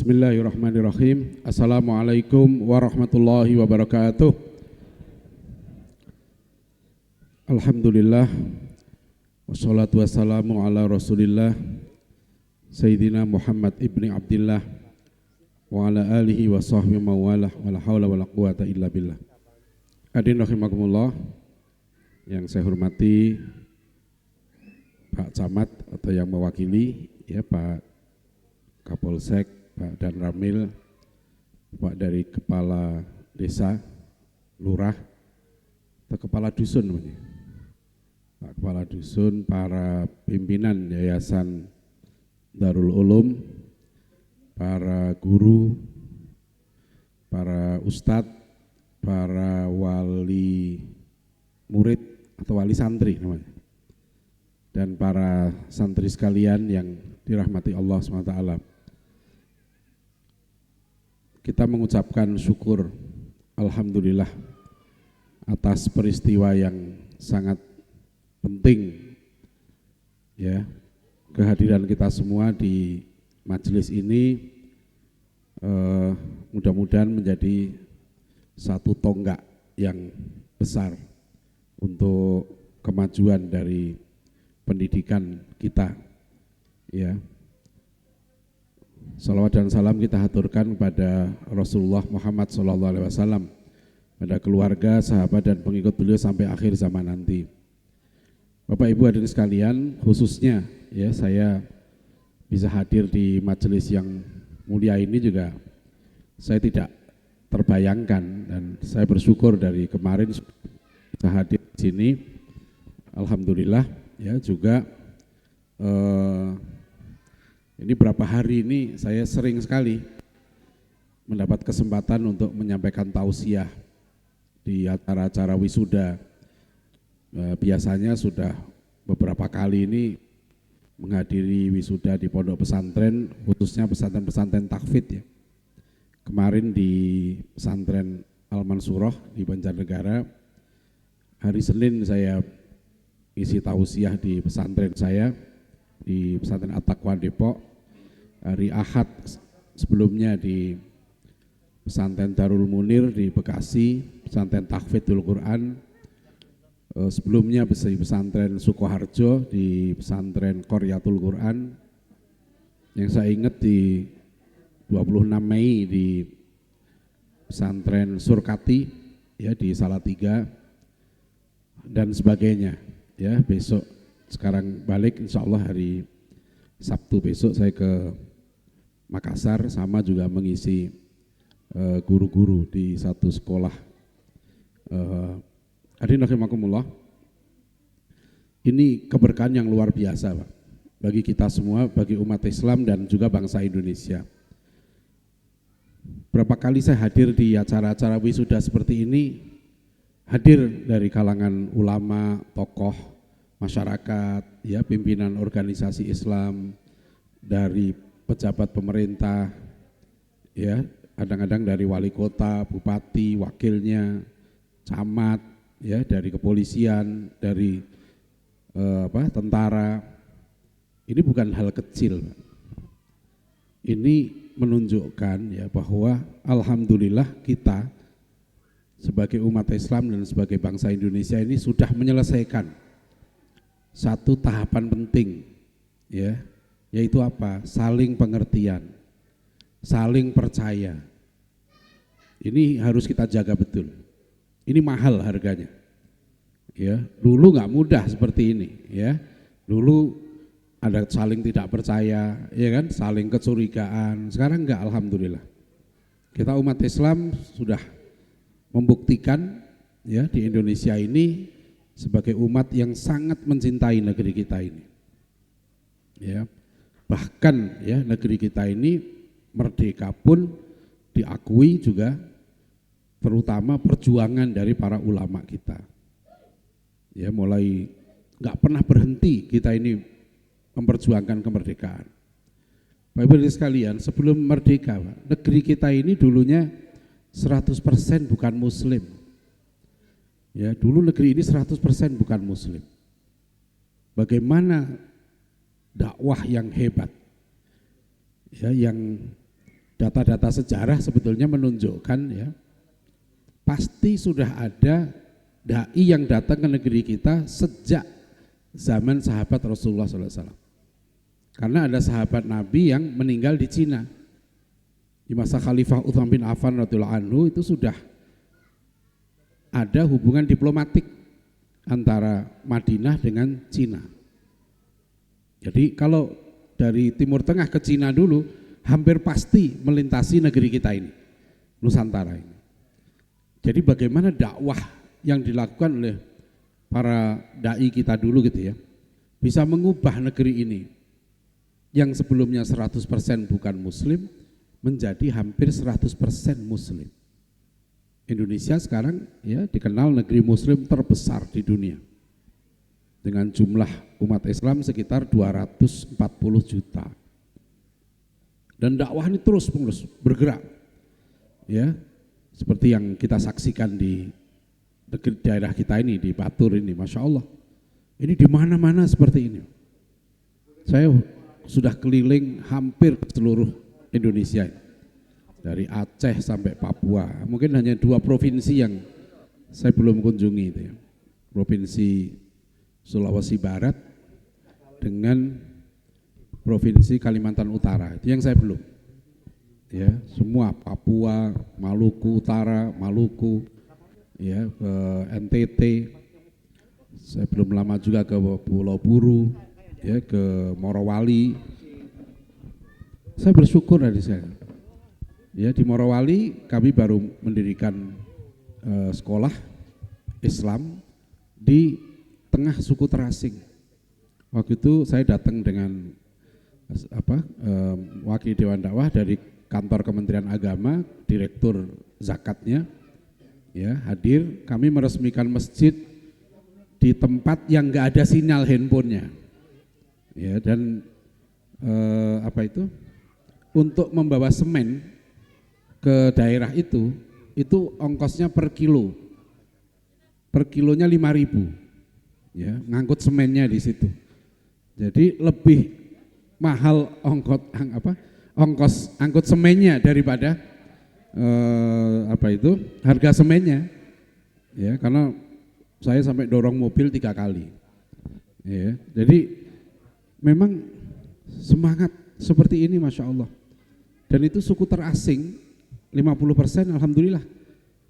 Bismillahirrahmanirrahim. Assalamualaikum warahmatullahi wabarakatuh. Alhamdulillah. Wassalatu wassalamu ala rasulillah Sayyidina Muhammad ibni Abdillah wa ala alihi wa sahbihi mawalah wa la hawla wa la quwata illa billah. Hadirin rahimakumullah, yang saya hormati Pak Camat atau yang mewakili, ya Pak Kapolsek, Pak Dan Ramil, Pak dari Kepala Desa, Lurah, atau Kepala Dusun namanya. Pak Kepala Dusun, para pimpinan Yayasan Darul Ulum, para guru, para ustadz, para wali murid atau wali santri namanya, dan para santri sekalian yang dirahmati Allah SWT. Kita mengucapkan syukur, alhamdulillah, atas peristiwa yang sangat penting, ya, kehadiran kita semua di majelis ini mudah-mudahan menjadi satu tonggak yang besar untuk kemajuan dari pendidikan kita, ya. Salawat dan salam kita haturkan kepada Rasulullah Muhammad SAW, pada keluarga, sahabat dan pengikut beliau sampai akhir zaman nanti. Bapak Ibu hadirin sekalian, khususnya ya saya bisa hadir di majelis yang mulia ini juga saya tidak terbayangkan, dan saya bersyukur dari kemarin bisa hadir di sini. Alhamdulillah, ya, juga ini berapa hari ini saya sering sekali mendapat kesempatan untuk menyampaikan tausiah di acara-acara wisuda. Biasanya sudah beberapa kali ini menghadiri wisuda di pondok pesantren, khususnya pesantren-pesantren takfid, ya. Kemarin di pesantren Al-Mansurah di Banjarnegara, hari Senin saya isi tausiah di pesantren saya di pesantren At-Taqwa Depok. Hari Ahad sebelumnya di pesantren Darul Munir di Bekasi, pesantren Tahfidzul Quran. Sebelumnya di pesantren Sukoharjo, di pesantren Qoryatul Quran. Yang saya ingat di 26 Mei di pesantren Surkati, ya, di Salatiga dan sebagainya, ya. Besok sekarang balik, insya Allah hari Sabtu besok saya ke Makassar, sama juga mengisi guru-guru di satu sekolah. Hadirin rahimakumullah, ini keberkahan yang luar biasa, Pak, bagi kita semua, bagi umat Islam dan juga bangsa Indonesia. Berapa kali saya hadir di acara-acara wisuda seperti ini, hadir dari kalangan ulama, tokoh masyarakat, ya, pimpinan organisasi Islam, dari pejabat pemerintah, ya, kadang-kadang dari wali kota, bupati, wakilnya, camat, ya, dari kepolisian, dari tentara. Ini bukan hal kecil, Pak. Ini menunjukkan, ya, bahwa alhamdulillah kita sebagai umat Islam dan sebagai bangsa Indonesia ini sudah menyelesaikan satu tahapan penting, ya, yaitu apa? Saling pengertian, saling percaya. Ini harus kita jaga betul. Ini mahal harganya, ya. Dulu nggak mudah seperti ini, ya. Dulu ada saling tidak percaya, ya kan, saling kecurigaan. Sekarang enggak, alhamdulillah. Kita umat Islam sudah membuktikan, ya, di Indonesia ini sebagai umat yang sangat mencintai negeri kita ini, ya. Bahkan, ya, negeri kita ini merdeka pun diakui juga, terutama perjuangan dari para ulama kita, ya, mulai nggak pernah berhenti kita ini memperjuangkan kemerdekaan. Bapak Ibu sekalian, sebelum merdeka, Pak, negeri kita ini dulunya 100% bukan muslim. Ya, dulu negeri ini 100% bukan muslim. Bagaimana dakwah yang hebat, ya, yang data-data sejarah sebetulnya menunjukkan ya, pasti sudah ada dai yang datang ke negeri kita sejak zaman sahabat Rasulullah SAW. Karena ada sahabat Nabi yang meninggal di Cina. Di masa Khalifah Utsman bin Affan radhiyallahu anhu itu sudah ada hubungan diplomatik antara Madinah dengan Cina. Jadi kalau dari Timur Tengah ke Cina dulu hampir pasti melintasi negeri kita ini, Nusantara ini. Jadi bagaimana dakwah yang dilakukan oleh para dai kita dulu gitu ya, bisa mengubah negeri ini yang sebelumnya 100% bukan muslim menjadi hampir 100% muslim. Indonesia sekarang ya dikenal negeri muslim terbesar di dunia dengan jumlah umat Islam sekitar 240 juta. Dan dakwah ini terus menerus bergerak ya, seperti yang kita saksikan di daerah kita ini, di Batur ini, Masya Allah ini di mana-mana seperti ini. Saya sudah keliling hampir seluruh Indonesia, dari Aceh sampai Papua. Mungkin hanya 2 provinsi yang saya belum kunjungi itu ya. Provinsi Sulawesi Barat dengan Provinsi Kalimantan Utara, itu yang saya belum. Ya, semua Papua, Maluku Utara, Maluku, ya, ke NTT. Saya belum lama juga ke Pulau Buru, ya, ke Morowali. Saya bersyukur dari saya. Ya, di Morowali kami baru mendirikan sekolah Islam di tengah suku terasing. Waktu itu saya datang dengan wakil Dewan Dakwah dari kantor Kementerian Agama, direktur zakatnya, ya, hadir. Kami meresmikan masjid di tempat yang nggak ada sinyal handphonenya, ya, dan untuk membawa semen ke daerah itu ongkosnya per kilonya 5.000, ya, ngangkut semennya di situ. Jadi lebih mahal ongkos angkut semennya daripada harga semennya, ya, karena saya sampai dorong mobil 3 kali, ya. Jadi memang semangat seperti ini, Masya Allah. Dan itu suku terasing 50% alhamdulillah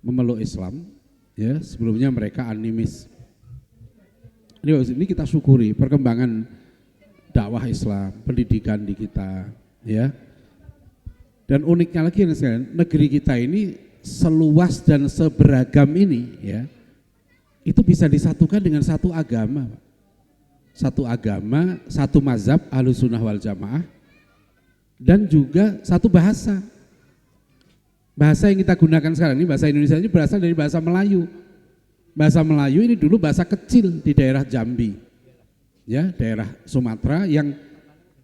memeluk Islam, ya, sebelumnya mereka animis. Ini kita syukuri perkembangan dakwah Islam, pendidikan di kita, ya. Dan uniknya lagi negeri kita ini seluas dan seberagam ini, ya, itu bisa disatukan dengan satu agama, satu mazhab Ahlussunnah wal Jamaah, dan juga satu bahasa. Bahasa yang kita gunakan sekarang ini, bahasa Indonesia ini berasal dari bahasa Melayu. Bahasa Melayu ini dulu bahasa kecil di daerah Jambi, ya, daerah Sumatera, yang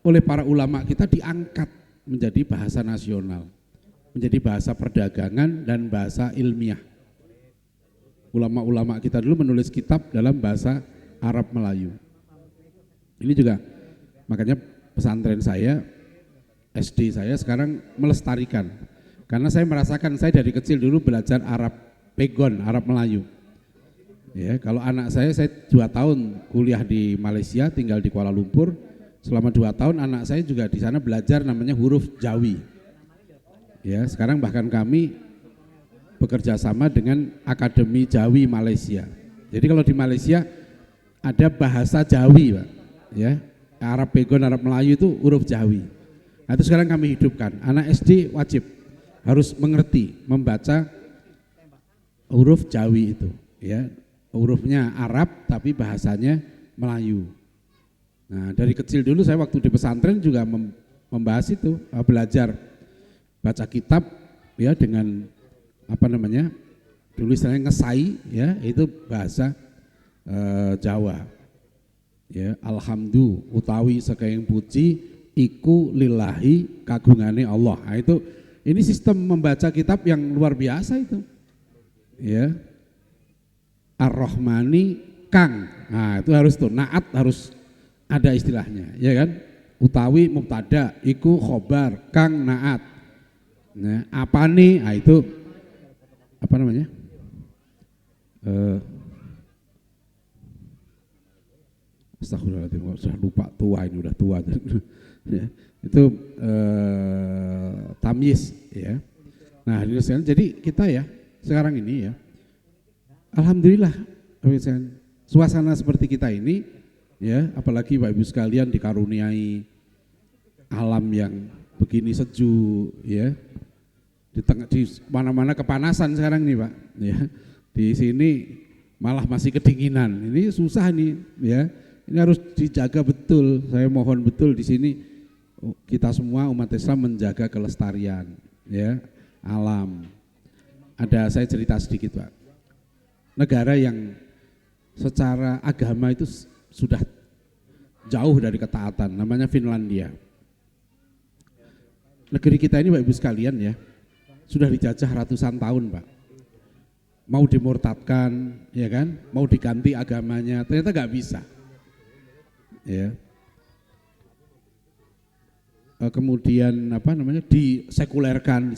oleh para ulama kita diangkat menjadi bahasa nasional, menjadi bahasa perdagangan dan bahasa ilmiah. Ulama-ulama kita dulu menulis kitab dalam bahasa Arab Melayu. Ini juga makanya pesantren saya, SD saya sekarang melestarikan, karena saya merasakan, saya dari kecil dulu belajar Arab Pegon, Arab Melayu. Ya, kalau anak saya 2 tahun kuliah di Malaysia, tinggal di Kuala Lumpur. Selama 2 tahun anak saya juga di sana belajar namanya huruf Jawi. Ya, sekarang bahkan kami bekerja sama dengan Akademi Jawi Malaysia. Jadi kalau di Malaysia ada bahasa Jawi, Pak. Ya, Arab Pegon, Arab Melayu itu huruf Jawi. Nah, itu sekarang kami hidupkan. Anak SD wajib harus mengerti membaca huruf Jawi itu, ya. Hurufnya Arab tapi bahasanya Melayu. Nah, dari kecil dulu saya waktu di pesantren juga membahas itu, belajar baca kitab, ya, dengan dulu istilahnya ngesai, ya, itu bahasa Jawa. Ya, alhamdulillah utawi sekayang puji iku lillahi kagungane Allah. Nah, ini sistem membaca kitab yang luar biasa itu. Ya. Ar-Rahmani Kang. Nah, itu harus tuh, naat harus ada istilahnya, ya kan? Utawi mubtada, iku khobar, Kang naat. Nah, apa nih? Nah, itu apa namanya? Astagfirullahaladzim, sudah lupa, tua ini udah tua. Ya, itu tamyiz ya. Nah, jadi kita ya sekarang ini ya, alhamdulillah suasana seperti kita ini ya, apalagi Bapak Ibu sekalian dikaruniai alam yang begini sejuk ya. Di mana-mana kepanasan sekarang nih Pak ya. Di sini malah masih kedinginan. Ini susah nih ya. Ini harus dijaga betul. Saya mohon betul di sini kita semua umat Islam menjaga kelestarian ya, alam. Saya cerita sedikit Pak. Negara yang secara agama itu sudah jauh dari ketaatan, namanya Finlandia. Negeri kita ini Bapak Ibu sekalian ya, sudah dijajah ratusan tahun Pak. Mau dimurtadkan ya kan, mau diganti agamanya, ternyata nggak bisa. Ya. Kemudian apa namanya, disekulerkan,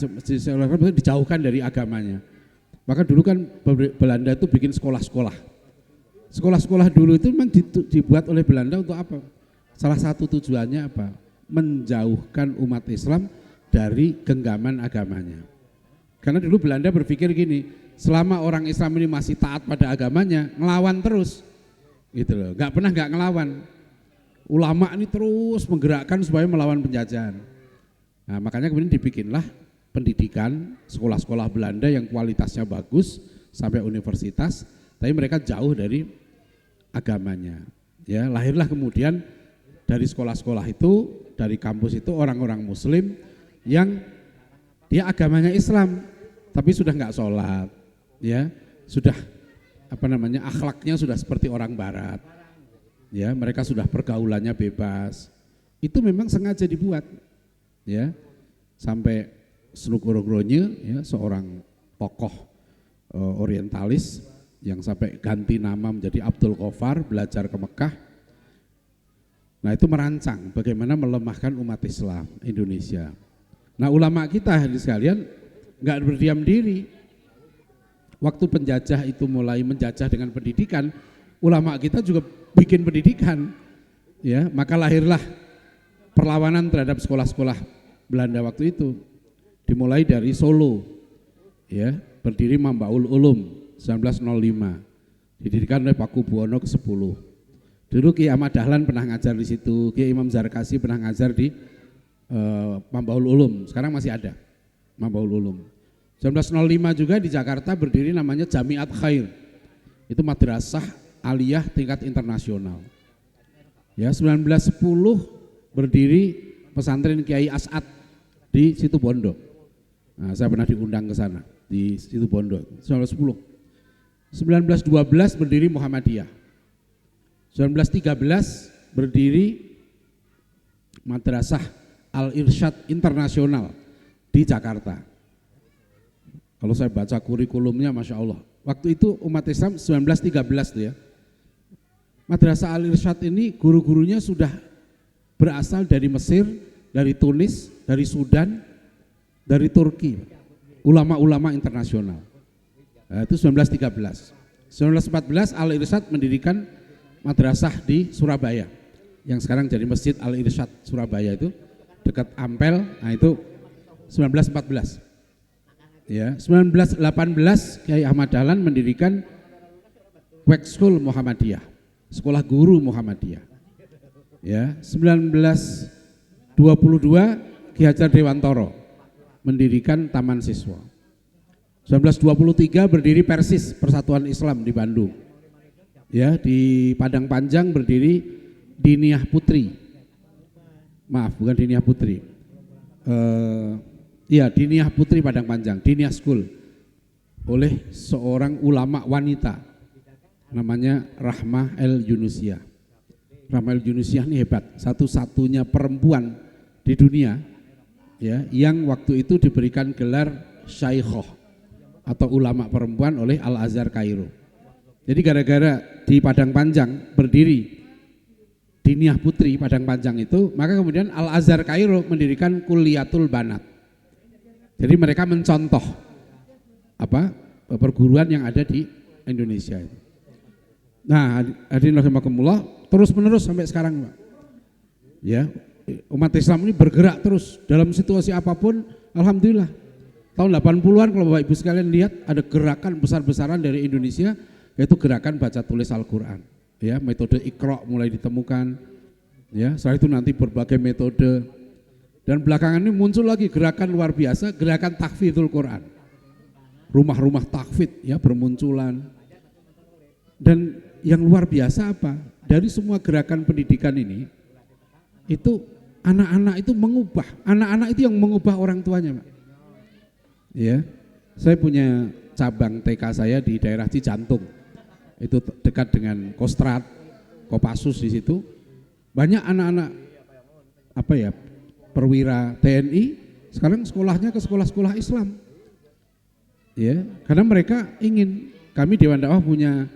dijauhkan dari agamanya. Maka dulu kan Belanda itu bikin sekolah-sekolah. Sekolah-sekolah dulu itu memang dibuat oleh Belanda untuk apa? Salah satu tujuannya apa? Menjauhkan umat Islam dari genggaman agamanya. Karena dulu Belanda berpikir gini, selama orang Islam ini masih taat pada agamanya, ngelawan terus, gitu loh. Nggak pernah nggak ngelawan. Ulama ini terus menggerakkan supaya melawan penjajahan. Nah, makanya kemudian dibikinlah pendidikan sekolah-sekolah Belanda yang kualitasnya bagus sampai universitas, tapi mereka jauh dari agamanya. Ya, lahirlah kemudian dari sekolah-sekolah itu, dari kampus itu orang-orang Muslim yang dia agamanya Islam, tapi sudah nggak sholat, ya, sudah apa namanya, akhlaknya sudah seperti orang Barat. Ya, mereka sudah pergaulannya bebas. Itu memang sengaja dibuat, ya, sampai Snugorogronya, ya, seorang tokoh orientalis yang sampai ganti nama menjadi Abdul Ghaffar, belajar ke Mekah. Nah, itu merancang bagaimana melemahkan umat Islam Indonesia. Nah, ulama kita hadirin sekalian nggak berdiam diri. Waktu penjajah itu mulai menjajah dengan pendidikan, ulama kita juga bikin pendidikan, ya, maka lahirlah perlawanan terhadap sekolah-sekolah Belanda waktu itu. Dimulai dari Solo, ya, berdiri Mambaul Ulum 1905, didirikan oleh Paku Buwono ke-10. Dulu Kiai Ahmad Dahlan pernah ngajar di situ, Kiai Imam Zarkasi pernah ngajar di Mambaul Ulum, sekarang masih ada Mambaul Ulum. 1905 juga di Jakarta berdiri namanya Jamiat Khair, itu madrasah aliyah tingkat internasional. Ya, 1910 berdiri pesantren Kiai As'ad di Situbondo. Nah, saya pernah diundang ke sana di Situbondo 1910. 1912 berdiri Muhammadiyah. 1913 berdiri Madrasah Al-Irsyad Internasional di Jakarta. Kalau saya baca kurikulumnya, Masya Allah. Waktu itu umat Islam 1913 tuh ya. Madrasah Al-Irsyad ini guru-gurunya sudah berasal dari Mesir, dari Tunis, dari Sudan, dari Turki. Ulama-ulama internasional. Nah, itu 1913. 1914 Al-Irsyad mendirikan madrasah di Surabaya, yang sekarang jadi Masjid Al-Irsyad Surabaya itu dekat Ampel. Nah, itu 1914. Ya, 1918 Kiai Ahmad Dahlan mendirikan Wekskul Muhammadiyah, sekolah guru Muhammadiyah. Ya, 1922 Ki Hajar Dewantoro mendirikan Taman Siswa. 1923 berdiri Persis, Persatuan Islam di Bandung. Ya, di Padang Panjang berdiri Diniyah Putri. Maaf, bukan Diniyah Putri. Iya, Diniyah Putri Padang Panjang, Diniyah School, oleh seorang ulama wanita namanya Rahmah El Yunusiah. Rahmah El Yunusiah ini hebat, satu-satunya perempuan di dunia ya yang waktu itu diberikan gelar Syaikhoh atau ulama perempuan oleh Al-Azhar Kairo. Jadi gara-gara di Padang Panjang berdiri Diniyah Putri Padang Panjang itu, maka kemudian Al-Azhar Kairo mendirikan Kulliyatul Banat. Jadi mereka mencontoh perguruan yang ada di Indonesia. Nah, hadirin rahimakumullah, terus menerus sampai sekarang, Pak. Ya, umat Islam ini bergerak terus dalam situasi apapun. Alhamdulillah. Tahun 80-an kalau Bapak Ibu sekalian lihat ada gerakan besar-besaran dari Indonesia, yaitu gerakan baca tulis Al-Qur'an. Ya, metode Iqra mulai ditemukan. Ya, setelah itu nanti berbagai metode. Dan belakangan ini muncul lagi gerakan luar biasa, gerakan tahfidzul Quran. Rumah-rumah tahfidz ya bermunculan. Dan yang luar biasa apa? Dari semua gerakan pendidikan ini, itu anak-anak itu mengubah, anak-anak itu yang mengubah orang tuanya, Pak. Ya, saya punya cabang TK saya di daerah Cijantung, itu dekat dengan Kostrad, Kopassus di situ. Banyak anak-anak perwira TNI sekarang sekolahnya ke sekolah-sekolah Islam. Ya, karena mereka ingin, kami Dewan Dakwah punya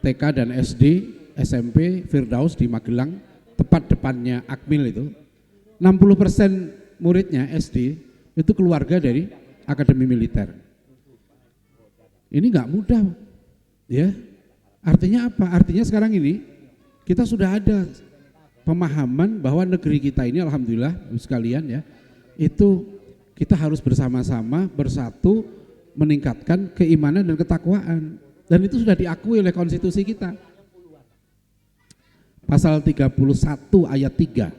TK dan SD, SMP, Firdaus di Magelang, tepat depannya Akmil itu. 60% muridnya SD itu keluarga dari Akademi Militer. Ini enggak mudah. Ya. Artinya apa? Artinya sekarang ini kita sudah ada pemahaman bahwa negeri kita ini alhamdulillah sekalian ya, itu kita harus bersama-sama bersatu meningkatkan keimanan dan ketakwaan, dan itu sudah diakui oleh konstitusi kita. Pasal 31 ayat 3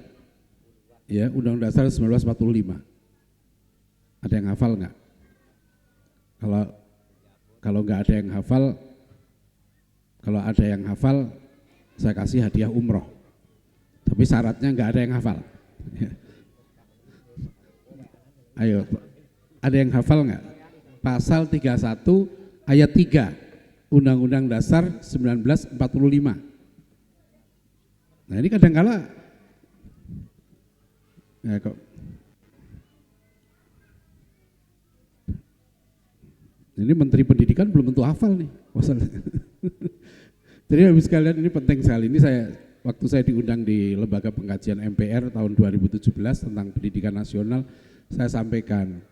ya, Undang-Undang Dasar 1945. Ada yang hafal enggak? Kalau enggak ada yang hafal, kalau ada yang hafal saya kasih hadiah umroh. Tapi syaratnya enggak ada yang hafal. Ayo, ada yang hafal enggak? Pasal 31 ayat 3 Undang-Undang Dasar 1945. Nah ini kadangkala ya kok ini Menteri Pendidikan belum tentu hafal nih. Jadi habis sekalian ini penting sekali. Ini waktu saya diundang di Lembaga Pengkajian MPR tahun 2017 tentang pendidikan nasional, saya sampaikan,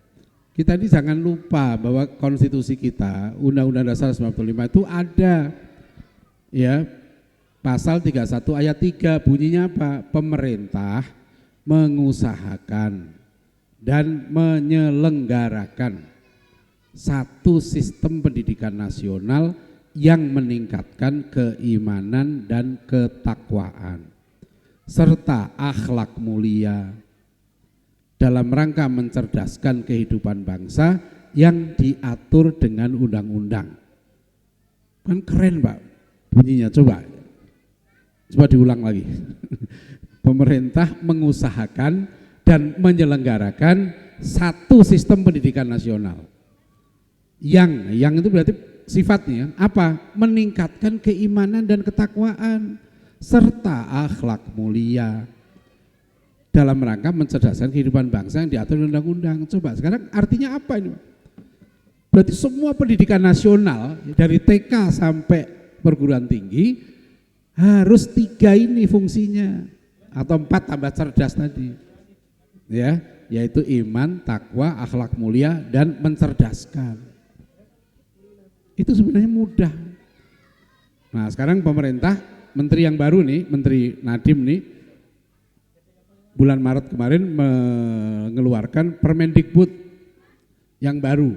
kita ini jangan lupa bahwa konstitusi kita, Undang-Undang Dasar 1945 itu ada ya, pasal 31 ayat 3 bunyinya apa? Pemerintah mengusahakan dan menyelenggarakan satu sistem pendidikan nasional yang meningkatkan keimanan dan ketakwaan serta akhlak mulia dalam rangka mencerdaskan kehidupan bangsa yang diatur dengan undang-undang. Kan keren, Pak, bunyinya. Coba diulang lagi. Pemerintah mengusahakan dan menyelenggarakan satu sistem pendidikan nasional yang itu berarti sifatnya apa? Meningkatkan keimanan dan ketakwaan serta akhlak mulia dalam rangka mencerdaskan kehidupan bangsa yang diatur undang-undang. Coba sekarang artinya apa ini? Berarti semua pendidikan nasional dari TK sampai perguruan tinggi harus 3 ini fungsinya, atau 4 tambah cerdas tadi. Ya, yaitu iman, takwa, akhlak mulia dan mencerdaskan. Itu sebenarnya mudah. Nah, sekarang pemerintah, menteri yang baru nih, Menteri Nadiem nih, bulan Maret kemarin mengeluarkan Permendikbud yang baru.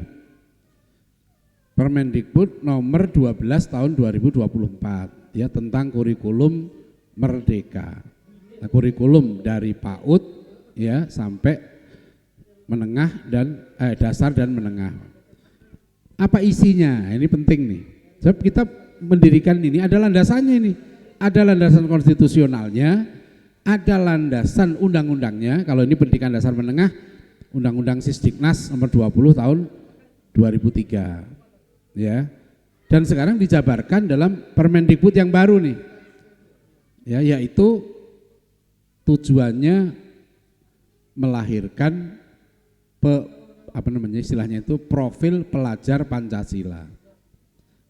Permendikbud nomor 12 tahun 2024 ya, tentang kurikulum merdeka. Nah, kurikulum dari PAUD ya sampai menengah dan dasar dan menengah. Apa isinya? Ini penting nih. Sebab kita mendirikan ini ada landasannya ini. Ada landasan konstitusionalnya, ada landasan undang-undangnya. Kalau ini pendidikan dasar menengah, Undang-Undang Sisdiknas nomor 20 tahun 2003. Ya. Dan sekarang dijabarkan dalam Permendikbud yang baru nih. Ya, yaitu tujuannya melahirkan istilahnya itu profil pelajar Pancasila.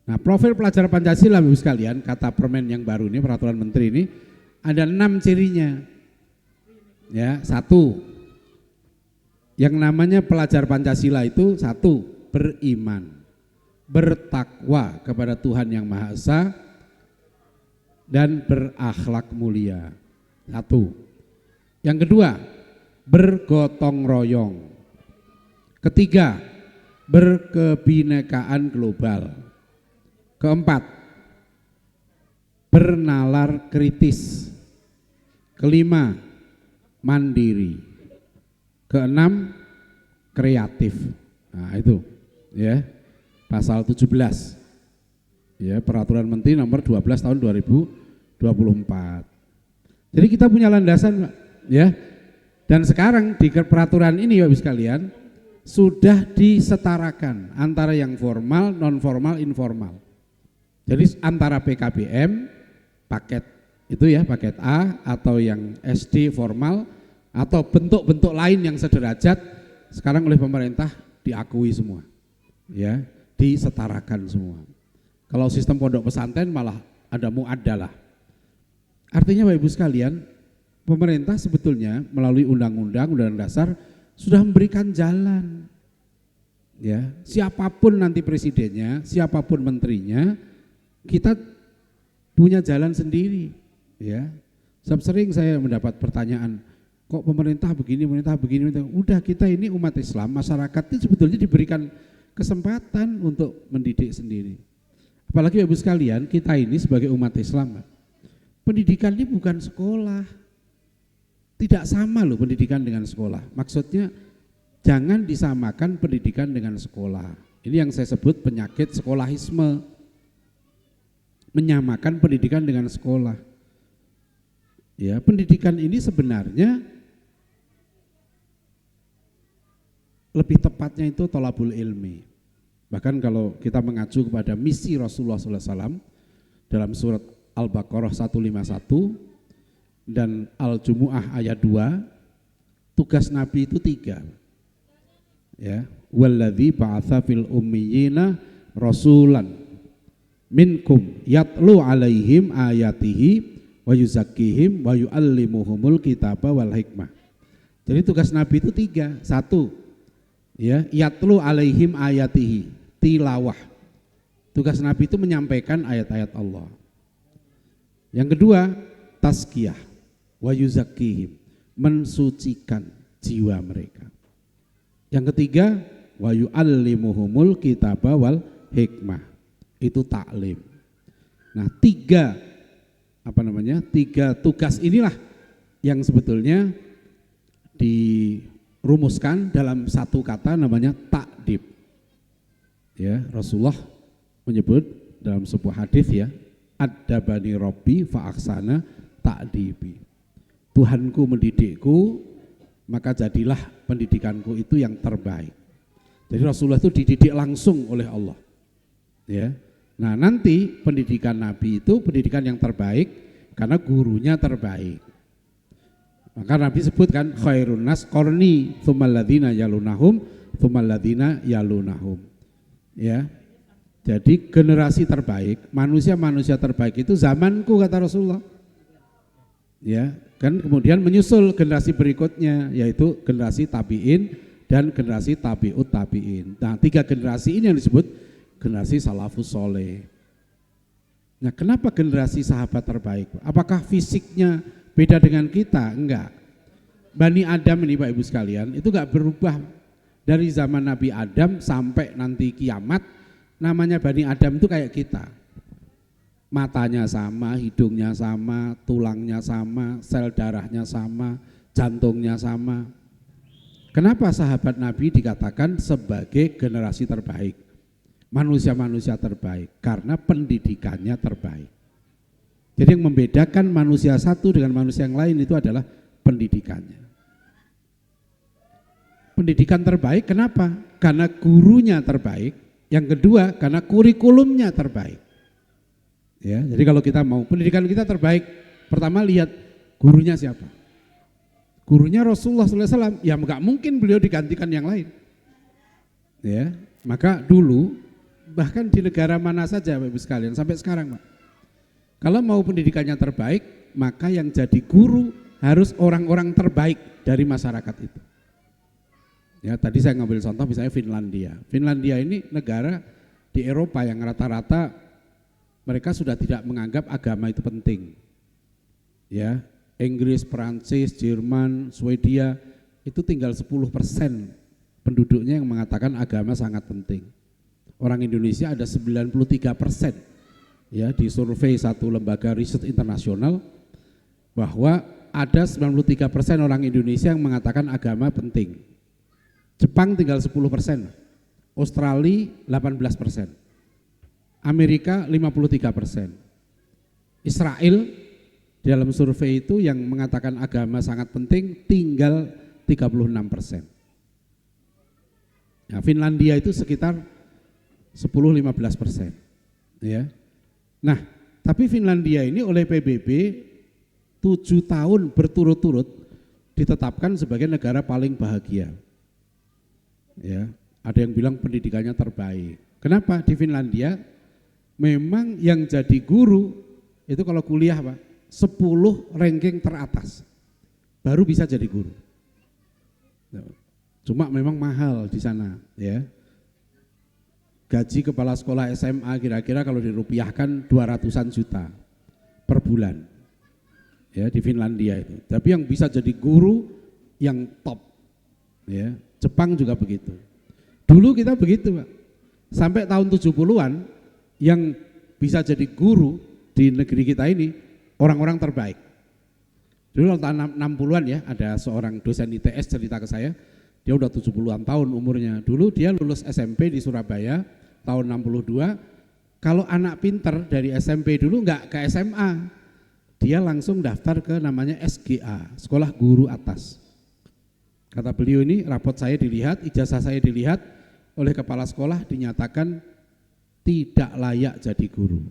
Nah, profil pelajar Pancasila Bapak sekalian, kata Permen yang baru ini, peraturan menteri ini, ada 6 cirinya. Ya, 1, Yang namanya pelajar Pancasila itu satu, beriman, bertakwa kepada Tuhan Yang Maha Esa, dan berakhlak mulia. Satu. Yang kedua, bergotong royong. Ketiga, berkebinekaan global. Keempat, bernalar kritis. Kelima, mandiri. Keenam, kreatif. Nah, itu ya. Pasal 17. Ya, Peraturan Menteri nomor 12 tahun 2024. Jadi kita punya landasan, Pak, ya. Dan sekarang di peraturan ini Bapak sekalian sudah disetarakan antara yang formal, non formal, informal. Jadi antara PKBM paket itu ya, paket A, atau yang SD formal, atau bentuk-bentuk lain yang sederajat sekarang oleh pemerintah diakui semua. Ya, disetarakan semua. Kalau sistem pondok pesantren malah ada muaddalah. Artinya Bapak Ibu sekalian, pemerintah sebetulnya melalui undang-undang dasar sudah memberikan jalan. Ya, siapapun nanti presidennya, siapapun menterinya, kita punya jalan sendiri. Ya, sering saya mendapat pertanyaan, kok pemerintah begini, udah kita ini umat Islam, masyarakat itu sebetulnya diberikan kesempatan untuk mendidik sendiri. Apalagi Bapak Ibu sekalian, kita ini sebagai umat Islam, pendidikan ini bukan sekolah. Tidak sama loh pendidikan dengan sekolah. Maksudnya jangan disamakan pendidikan dengan sekolah. Ini yang saya sebut penyakit sekolahisme. Menyamakan pendidikan dengan sekolah. Ya, pendidikan ini sebenarnya lebih tepatnya itu thalabul ilmi. Bahkan kalau kita mengacu kepada misi Rasulullah SAW dalam surat Al-Baqarah 151 dan Al-Jumu'ah ayat 2, tugas Nabi itu 3. Ya, walladzi ba'atsa fil ummiyina rasulan minkum yatlu alaihim ayatihi wa yuzakkihim wa yuallimuhumul kitaba wal hikmah. Jadi tugas Nabi itu 3. 1, ya, yatlu alaihim ayatihi, tilawah. Tugas Nabi itu menyampaikan ayat-ayat Allah. Yang kedua, tazkiyah wa yuzakkihim, mensucikan jiwa mereka. Yang ketiga, wa yuallimuhumul kitaba wal hikmah, itu taklim. Nah, 3 tugas inilah yang sebetulnya dirumuskan dalam satu kata namanya ta'dib. Ya, Rasulullah menyebut dalam sebuah hadis ya, Ad-dabani Rabbi fa'aksana ta'dibi. Tuhanku mendidikku, maka jadilah pendidikanku itu yang terbaik. Jadi Rasulullah itu dididik langsung oleh Allah. Ya. Nah, nanti pendidikan Nabi itu pendidikan yang terbaik karena gurunya terbaik. Maka Nabi sebutkan khairun nas qarni tsummal ladzina yalunahum tsummal ladzina yalunahum. Ya. Jadi generasi terbaik, manusia terbaik itu zamanku, kata Rasulullah. Ya, kan kemudian menyusul generasi berikutnya yaitu generasi tabi'in dan generasi tabi'ut tabi'in. Nah, 3 generasi ini yang disebut generasi salafus soleh. Nah, kenapa generasi sahabat terbaik? Apakah fisiknya beda dengan kita? Enggak. Bani Adam ini Bapak Ibu sekalian itu enggak berubah dari zaman Nabi Adam sampai nanti kiamat. Namanya Bani Adam itu kayak kita. Matanya sama, hidungnya sama, tulangnya sama, sel darahnya sama, jantungnya sama. Kenapa sahabat Nabi dikatakan sebagai generasi terbaik? Manusia-manusia terbaik, karena pendidikannya terbaik. Jadi yang membedakan manusia satu dengan manusia yang lain itu adalah pendidikannya. Pendidikan terbaik kenapa? Karena gurunya terbaik. Yang kedua, karena kurikulumnya terbaik. Ya, jadi kalau kita mau pendidikan kita terbaik, pertama lihat gurunya siapa. Gurunya Rasulullah SAW, ya enggak mungkin beliau digantikan yang lain. Ya, maka dulu bahkan di negara mana saja Bapak Ibu sekalian sampai sekarang, Pak. Kalau mau pendidikannya terbaik, maka yang jadi guru harus orang-orang terbaik dari masyarakat itu. Ya, tadi saya ngambil contoh misalnya Finlandia. Finlandia ini negara di Eropa yang rata-rata mereka sudah tidak menganggap agama itu penting. Ya, Inggris, Perancis, Jerman, Swedia itu tinggal 10% penduduknya yang mengatakan agama sangat penting. Orang Indonesia ada 93%. Ya, di survei satu lembaga riset internasional bahwa ada 93% orang Indonesia yang mengatakan agama penting. Jepang tinggal 10%, Australia 18%, Amerika 53%, Israel di dalam survei itu yang mengatakan agama sangat penting tinggal 36%. Nah, Finlandia itu sekitar 10-15%. Ya. Nah, tapi Finlandia ini oleh PBB 7 tahun berturut-turut ditetapkan sebagai negara paling bahagia. Ya, ada yang bilang pendidikannya terbaik. Kenapa? Di Finlandia memang yang jadi guru itu kalau kuliah Pak, 10 ranking teratas baru bisa jadi guru. Cuma memang mahal di sana ya. Gaji kepala sekolah SMA kira-kira kalau dirupiahkan 200-an juta per bulan. Ya, di Finlandia itu. Tapi yang bisa jadi guru yang top. Ya, Jepang juga begitu. Dulu kita begitu, Pak. Sampai tahun 70-an yang bisa jadi guru di negeri kita ini orang-orang terbaik. Dulu tahun 60-an ya, ada seorang dosen ITS cerita ke saya, dia udah 70-an tahun umurnya. Dulu dia lulus SMP di Surabaya tahun 62. Kalau anak pinter dari SMP dulu enggak ke SMA, dia langsung daftar ke namanya SGA, Sekolah Guru Atas. Kata beliau ini, rapot saya dilihat, ijazah saya dilihat oleh kepala sekolah, dinyatakan tidak layak jadi guru.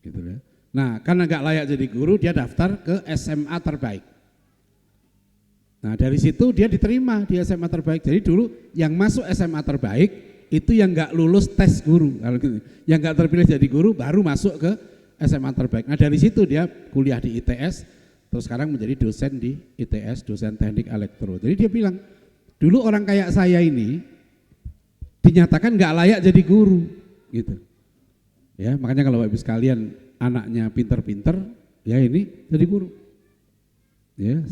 Gitu ya. Nah, karena nggak layak jadi guru, dia daftar ke SMA terbaik. Nah, dari situ dia diterima di SMA terbaik. Jadi dulu yang masuk SMA terbaik itu yang nggak lulus tes guru. Yang nggak terpilih jadi guru baru masuk ke SMA terbaik. Nah, dari situ dia kuliah di ITS. Terus sekarang menjadi dosen di ITS, dosen teknik elektro. Jadi dia bilang, dulu orang kayak saya ini dinyatakan nggak layak jadi guru, gitu. Ya, makanya kalau Bapak Ibu sekalian anaknya pinter-pinter, ya ini jadi guru. Ya,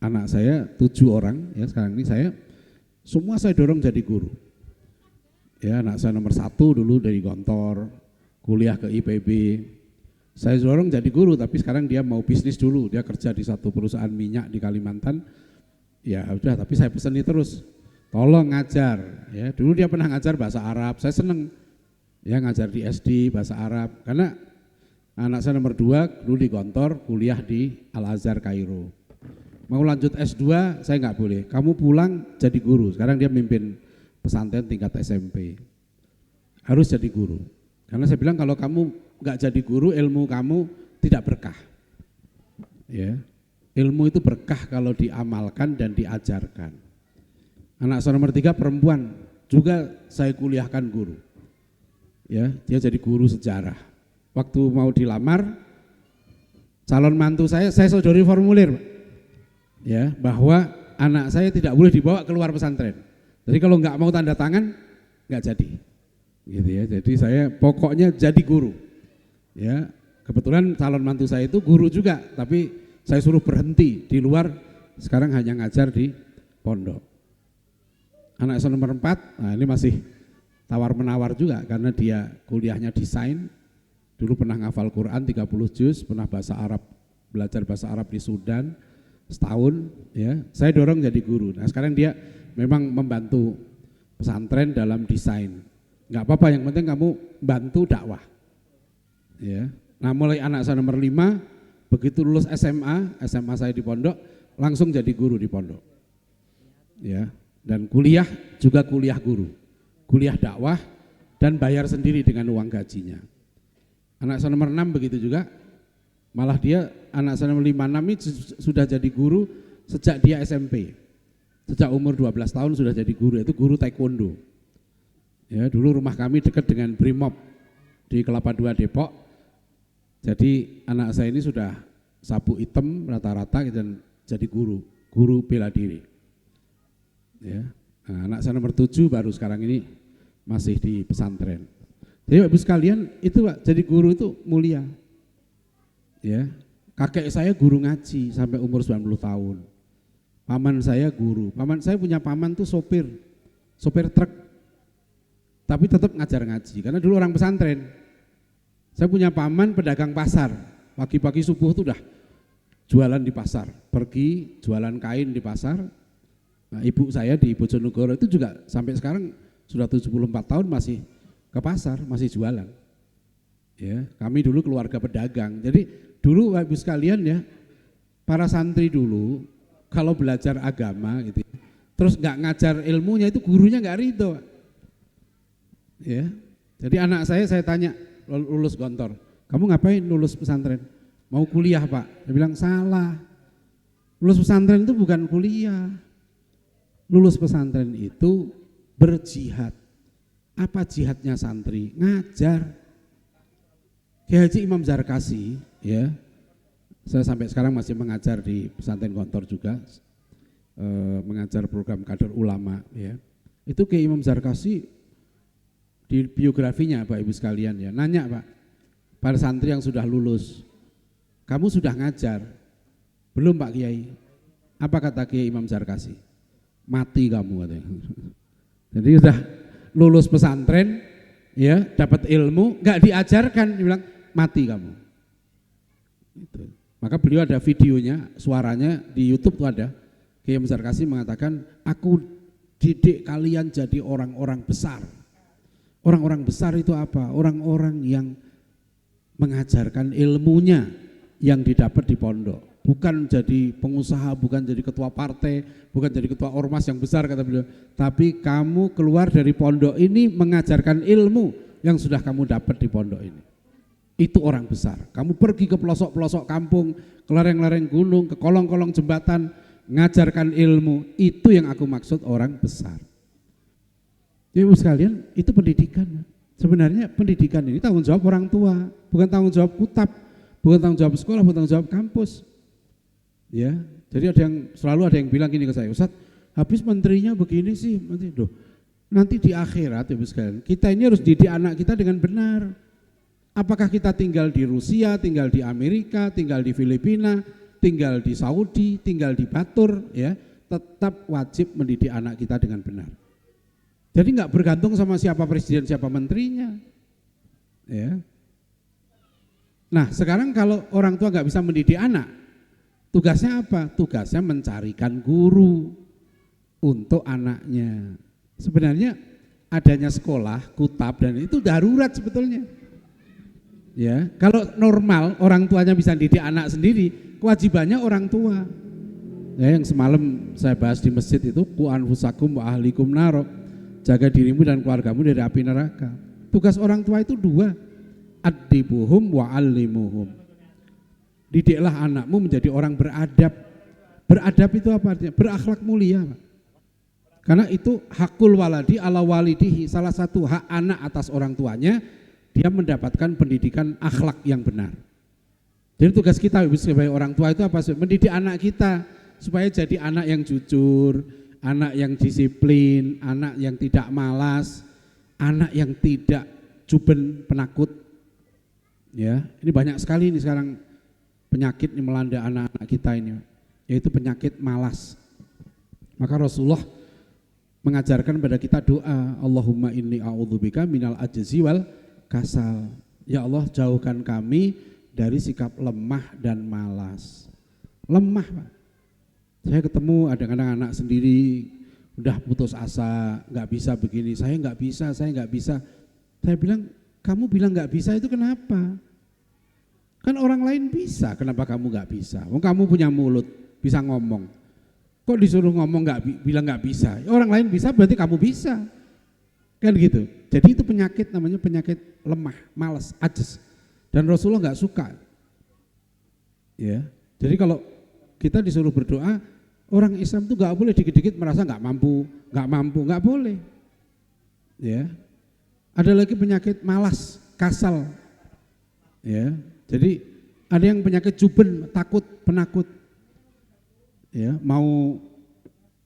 anak saya 7 orang, ya sekarang ini semua saya dorong jadi guru. Ya, anak saya nomor 1 dulu dari Gontor, kuliah ke IPB. Saya dorong jadi guru, tapi sekarang dia mau bisnis dulu, dia kerja di satu perusahaan minyak di Kalimantan. Ya udah, tapi saya pesani terus, tolong ngajar. Ya, dulu dia pernah ngajar bahasa Arab, saya seneng. Ya ngajar di SD bahasa Arab, karena anak saya nomor 2 dulu di Gontor, kuliah di Al-Azhar Kairo. Mau lanjut S2, saya nggak boleh. Kamu pulang jadi guru. Sekarang dia mimpin pesantren tingkat SMP. Harus jadi guru. Karena saya bilang kalau kamu nggak jadi guru, ilmu kamu tidak berkah. Ya, ilmu itu berkah kalau diamalkan dan diajarkan. Anak saya nomor 3 perempuan, juga saya kuliahkan guru. Ya, dia jadi guru sejarah. Waktu mau dilamar, calon mantu saya sodori formulir, ya, bahwa anak saya tidak boleh dibawa keluar pesantren. Jadi kalau nggak mau tanda tangan, nggak jadi. Gitu ya. Jadi saya pokoknya jadi guru. Ya, kebetulan calon mantu saya itu guru juga, tapi saya suruh berhenti di luar, sekarang hanya ngajar di pondok. Anak saya nomor 4, nah ini masih tawar-menawar juga karena dia kuliahnya desain, dulu pernah ngafal Quran 30 juz, pernah bahasa Arab, belajar bahasa Arab di Sudan setahun, ya. Saya dorong jadi guru. Nah, sekarang dia memang membantu pesantren dalam desain. Enggak apa-apa, yang penting kamu bantu dakwah. Ya. Nah, mulai anak saya nomor 5, begitu lulus SMA saya di pondok, langsung jadi guru di pondok. Ya. Dan kuliah juga kuliah guru. Kuliah dakwah dan bayar sendiri dengan uang gajinya. Anak saya nomor 6 begitu juga. Malah dia anak saya nomor 5, 6 ini sudah jadi guru sejak dia SMP. Sejak umur 12 tahun sudah jadi guru, itu guru taekwondo. Ya, dulu rumah kami dekat dengan Brimob di Kelapa II Depok. Jadi anak saya ini sudah sabuk hitam rata-rata dan jadi guru bela diri. Ya. Nah, anak saya nomor 7 baru sekarang ini masih di pesantren. Jadi Bapak Ibu sekalian, itu Pak, jadi guru itu mulia. Ya. Kakek saya guru ngaji sampai umur 90 tahun. Paman saya guru. Paman saya punya paman tuh sopir truk. Tapi tetap ngajar ngaji karena dulu orang pesantren. Saya punya paman pedagang pasar. Pagi-pagi subuh tuh udah jualan di pasar. Pergi jualan kain di pasar. Nah, ibu saya di Bojonegoro itu juga sampai sekarang sudah 74 tahun masih ke pasar, masih jualan. Ya, kami dulu keluarga pedagang. Jadi dulu Bapak Ibu sekalian ya, para santri dulu kalau belajar agama gitu, terus nggak ngajar ilmunya itu gurunya nggak ridho. Ya, jadi anak saya tanya lulus Gontor, kamu ngapain lulus pesantren? Mau kuliah Pak? Dia bilang salah. Lulus pesantren itu bukan kuliah. Lulus pesantren itu berjihad. Apa jihadnya santri? Ngajar. Kiai Haji Imam Zarkasi, ya, saya sampai sekarang masih mengajar di pesantren Gontor juga, mengajar program kader ulama. Ya, itu Kiai Imam Zarkasi di biografinya Bapak Ibu sekalian ya, nanya Pak, para santri yang sudah lulus, kamu sudah ngajar? Belum Pak Kiai. Apa kata Kiai Imam Zarkasi? Mati kamu katanya. Jadi sudah lulus pesantren, ya, dapat ilmu, nggak diajarkan, dia bilang mati kamu. Itu. Maka beliau ada videonya, suaranya di YouTube tuh ada. Kiai Imam Zarkasi mengatakan, aku didik kalian jadi orang-orang besar. Orang-orang besar itu apa? Orang-orang yang mengajarkan ilmunya yang didapat di pondok. Bukan jadi pengusaha, bukan jadi ketua partai, bukan jadi ketua ormas yang besar kata beliau. Tapi kamu keluar dari pondok ini mengajarkan ilmu yang sudah kamu dapat di pondok ini. Itu orang besar. Kamu pergi ke pelosok-pelosok kampung, ke lereng-lereng gunung, ke kolong-kolong jembatan, mengajarkan ilmu. Itu yang aku maksud orang besar. Ibu sekalian, itu pendidikan. Sebenarnya pendidikan ini tanggung jawab orang tua, bukan tanggung jawab kutab, bukan tanggung jawab sekolah, bukan tanggung jawab kampus. Ya, jadi selalu ada yang bilang gini ke saya, Ustadz, habis menterinya begini sih, nanti di akhirat Ibu sekalian, kita ini harus didik anak kita dengan benar. Apakah kita tinggal di Rusia, tinggal di Amerika, tinggal di Filipina, tinggal di Saudi, tinggal di Batur, ya, tetap wajib mendidik anak kita dengan benar. Jadi nggak bergantung sama siapa presiden, siapa menterinya. Ya. Nah sekarang kalau orang tua nggak bisa mendidik anak, tugasnya apa? Tugasnya mencarikan guru untuk anaknya. Sebenarnya adanya sekolah, kutab dan itu darurat sebetulnya. Ya, kalau normal orang tuanya bisa didik anak sendiri, kewajibannya orang tua. Ya, yang semalam saya bahas di masjid itu, ku anfusakum wa ahlikum naro. Jaga dirimu dan keluargamu dari api neraka. Tugas orang tua itu dua, addibuhum wa allimuhum. Didiklah anakmu menjadi orang beradab. Beradab itu apa artinya? Berakhlak mulia. Karena itu hakul waladi ala walidihi, salah satu hak anak atas orang tuanya, dia mendapatkan pendidikan akhlak yang benar. Jadi tugas kita sebagai orang tua itu apa? Mendidik anak kita supaya jadi anak yang jujur, anak yang disiplin, anak yang tidak malas, anak yang tidak juben penakut. Ya, ini banyak sekali ini sekarang penyakit yang melanda anak-anak kita ini, yaitu penyakit malas. Maka Rasulullah mengajarkan pada kita doa, Allahumma inni a'udzubika minal ajzi wal kasal. Ya Allah, jauhkan kami dari sikap lemah dan malas. Lemah, Pak. Saya ketemu ada anak-anak sendiri udah putus asa, nggak bisa begini, saya nggak bisa. Saya bilang, kamu bilang nggak bisa itu kenapa? Kan orang lain bisa, kenapa kamu nggak bisa? Kamu punya mulut, bisa ngomong. Kok disuruh ngomong bilang nggak bisa? Orang lain bisa, berarti kamu bisa. Kan gitu. Jadi itu penyakit, namanya penyakit lemah, malas, ajz. Dan Rasulullah nggak suka. Ya, jadi kalau kita disuruh berdoa, orang Islam itu nggak boleh dikit-dikit merasa nggak mampu, nggak boleh. Ya, ada lagi penyakit malas, kasal. Ya, jadi ada yang penyakit juben, takut, penakut. Ya, mau